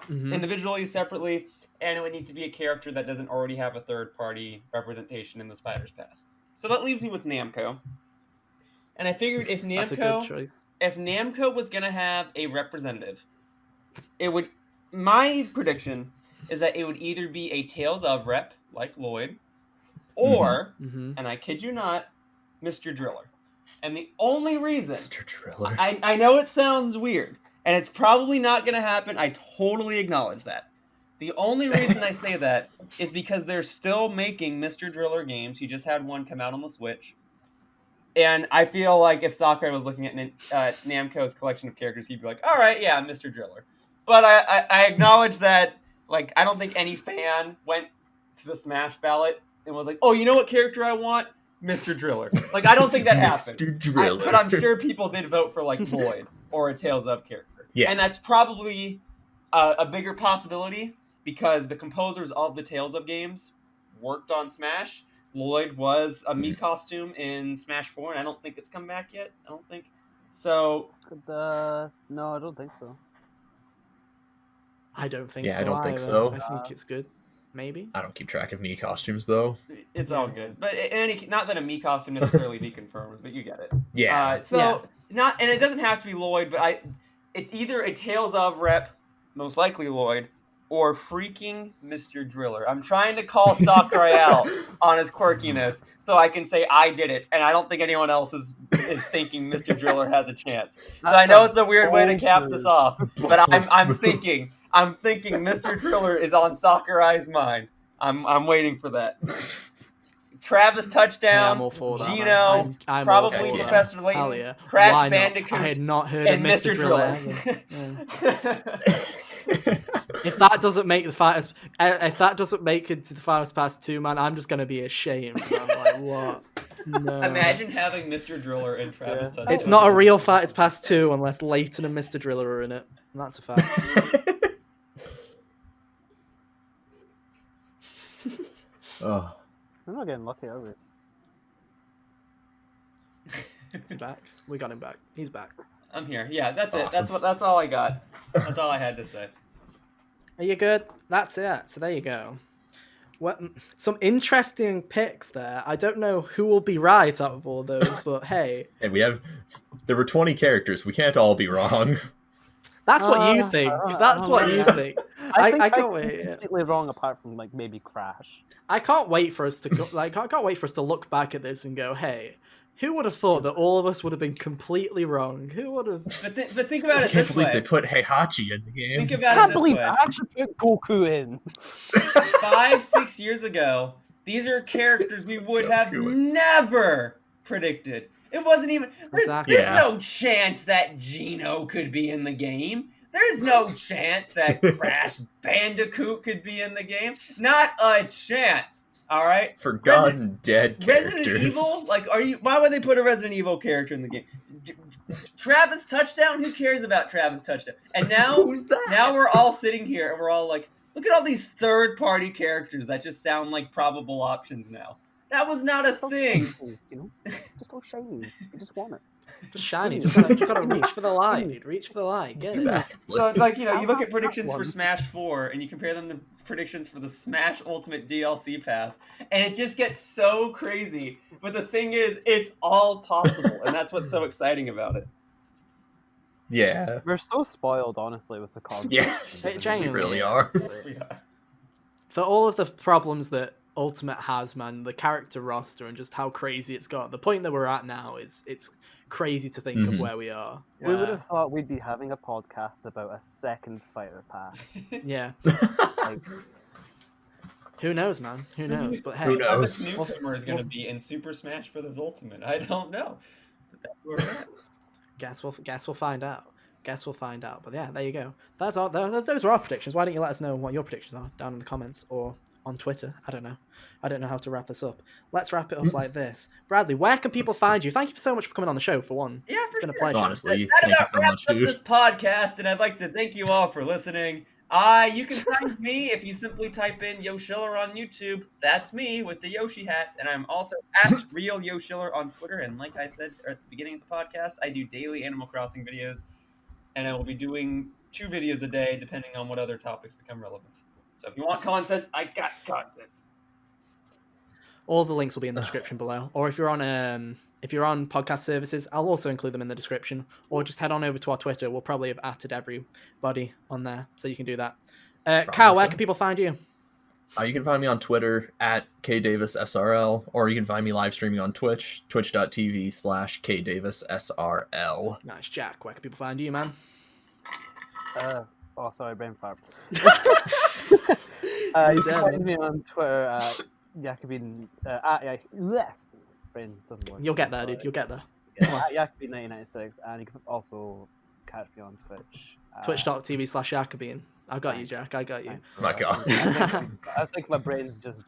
individually, separately, and it would need to be a character that doesn't already have a third-party representation in the Spider's Pass. So that leaves me with Namco. And I figured if That's a good Namco, choice. if Namco was gonna have a representative, it would. My prediction is that it would either be a Tales of rep like Lloyd, or, and I kid you not, Mr. Driller. And the only reason Mr. Driller. I know it sounds weird, and it's probably not going to happen. I totally acknowledge that. The only reason I say that is because they're still making Mr. Driller games. He just had one come out on the Switch. And I feel like if Sakurai was looking at Namco's collection of characters, he'd be like, all right, yeah, Mr. Driller. But I acknowledge that, like, I don't think any fan went to the Smash ballot and was like, oh, you know what character I want? Mr. Driller. Like, I don't think that happened. Mr. Driller. But I'm sure people did vote for, like, Lloyd or a Tales of character. Yeah. And that's probably a bigger possibility because the composers of the Tales of games worked on Smash. Lloyd was a Mii costume in Smash 4, and I don't think it's come back yet. I don't think. So... No, I don't think so. I don't think Yeah, so. I don't think either. so. I think it's good. Maybe. I don't keep track of Mii costumes, though. It's all good. But not that a Mii costume necessarily deconfirms, but you get it. Yeah. Not, and it doesn't have to be Lloyd, but it's either a Tales of rep, most likely Lloyd, or freaking Mr. Driller. I'm trying to call Sakurai out on his quirkiness so I can say I did it, and I don't think anyone else is thinking Mr. Driller has a chance. So I know it's a weird way to cap this off, but I'm thinking Mr. Driller is on Sakurai's mind. I'm waiting for that. Travis touchdown, I'm all for that, Gino, man. I'm probably all for that. Professor Hell Layton, yeah. Crash Why not? Bandicoot, I had not heard and of Mr. Driller. If that doesn't make it to the Fast Pass 2, man, I'm just gonna be ashamed. I'm like, what? No. Imagine having Mr. Driller and Travis Touchdown. It's not a real Fast Pass 2 unless Layton and Mr. Driller are in it. And that's a fact. Oh. We're not getting lucky, are we? He's back. We got him back. He's back. I'm here. Yeah, that's it. Awesome. That's all I got. That's all I had to say. Are you good? That's it. So there you go. Well, some interesting picks there. I don't know who will be right out of all those, but hey. And there were 20 characters. We can't all be wrong. That's what you think. That's what you think. I can't wait. Completely wrong, apart from like maybe Crash. I can't wait for us to I can't wait for us to look back at this and go, hey, who would have thought that all of us would have been completely wrong? Who would have? But think about I it can't this believe way. they put Heihachi in the game. Think I about can't it believe this I way. actually put Goku in. 5-6 years ago, these are characters we would have never predicted. It wasn't even. Exactly. There's no chance that Gino could be in the game. There's no chance that Crash Bandicoot could be in the game. Not a chance. All right. Forgotten dead characters. Resident Evil? Like, why would they put a Resident Evil character in the game? Travis Touchdown? Who cares about Travis Touchdown? And now, Who's that? now we're all sitting here and we're all like, look at all these third-party characters that just sound like probable options now. That was not a thing. You know, just so shiny. You just want it. Just shiny. Just gotta reach for the light. Reach for the light. Get it. Exactly. So, like, you know, you look at that predictions for one. Smash 4 and you compare them to predictions for the Smash Ultimate DLC Pass, and it just gets so crazy. But the thing is, it's all possible, and that's what's so exciting about it. Yeah. We're so spoiled, honestly, with the content. Yeah. It We genuinely really is. are. Yeah. For all of the problems that Ultimate has, man, the character roster and just how crazy it's got, the point that we're at now it's crazy to think of where we are. We would have thought we'd be having a podcast about a second fighter pass. Yeah. Like, Who knows, man? Who knows? But hey, Who knows? What this newcomer is going to be in Super Smash Bros. Ultimate? I don't know. But that's where we're at. guess we'll find out. Guess we'll find out. But yeah, there you go. Those are our predictions. Why don't you let us know what your predictions are down in the comments or on Twitter? I don't know how to wrap this up. Let's wrap it up like this. Bradley, where can people find you? Thank you so much for coming on the show, for one. Yeah, It's been a pleasure. Honestly, That thank you about so wraps much, up dude. this podcast, and I'd like to thank you all for listening. You can find me if you simply type in Yoshiller on YouTube. That's me with the Yoshi hats, and I'm also at Real Yoshiller on Twitter. And like I said at the beginning of the podcast, I do daily Animal Crossing videos, and I will be doing 2 videos a day, depending on what other topics become relevant. So if you want content, I got content. All the links will be in the description below. Or if you're on podcast services, I'll also include them in the description. Or just head on over to our Twitter. We'll probably have added everybody on there, so you can do that. Kyle, where can people find you? You can find me on Twitter at KDavisSRL, or you can find me live streaming on Twitch, twitch.tv/KDavisSRL. Nice, Jack. Where can people find you, man? oh, sorry, brain fart. You can find me on Twitter at Jakobin. Yes, brain doesn't work. You'll get there, dude. You'll get there. Yeah, at Jakobin1996, and you can also catch me on Twitch. Twitch.tv/Jakobin. I got you, Jack. I got you. Oh my god. I think my brain's just.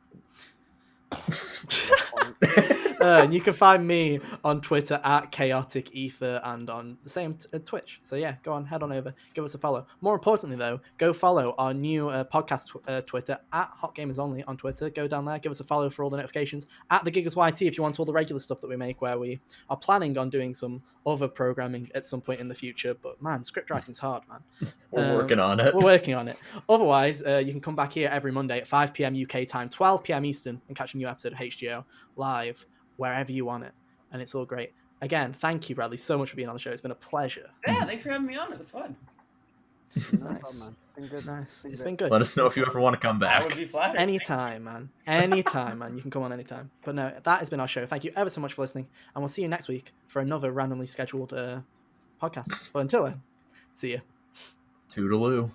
And you can find me on Twitter at Chaotic Ether and on the same Twitch. So yeah, go on, head on over, give us a follow. More importantly, though, go follow our new podcast Twitter at Hot Gamers Only on Twitter. Go down there, give us a follow for all the notifications. At the Gigas YT if you want all the regular stuff that we make, where we are planning on doing some other programming at some point in the future. But man, script writing's hard, man. We're working on it. We're working on it. Otherwise, you can come back here every Monday at 5 p.m. UK time, 12 p.m. Eastern, and catch a new episode of HGO live wherever you want it. And it's all great. Again, thank you, Bradley, so much for being on the show. It's been a pleasure. Yeah, thanks for having me on. It was fun. Nice. Man. Been good. Nice. It's been good. Let us know if you ever want to come I would back. be flattered. Anytime, man. Anytime, man. You can come on anytime. But no, that has been our show. Thank you ever so much for listening. And we'll see you next week for another randomly scheduled podcast. But until then, see ya. Toodaloo.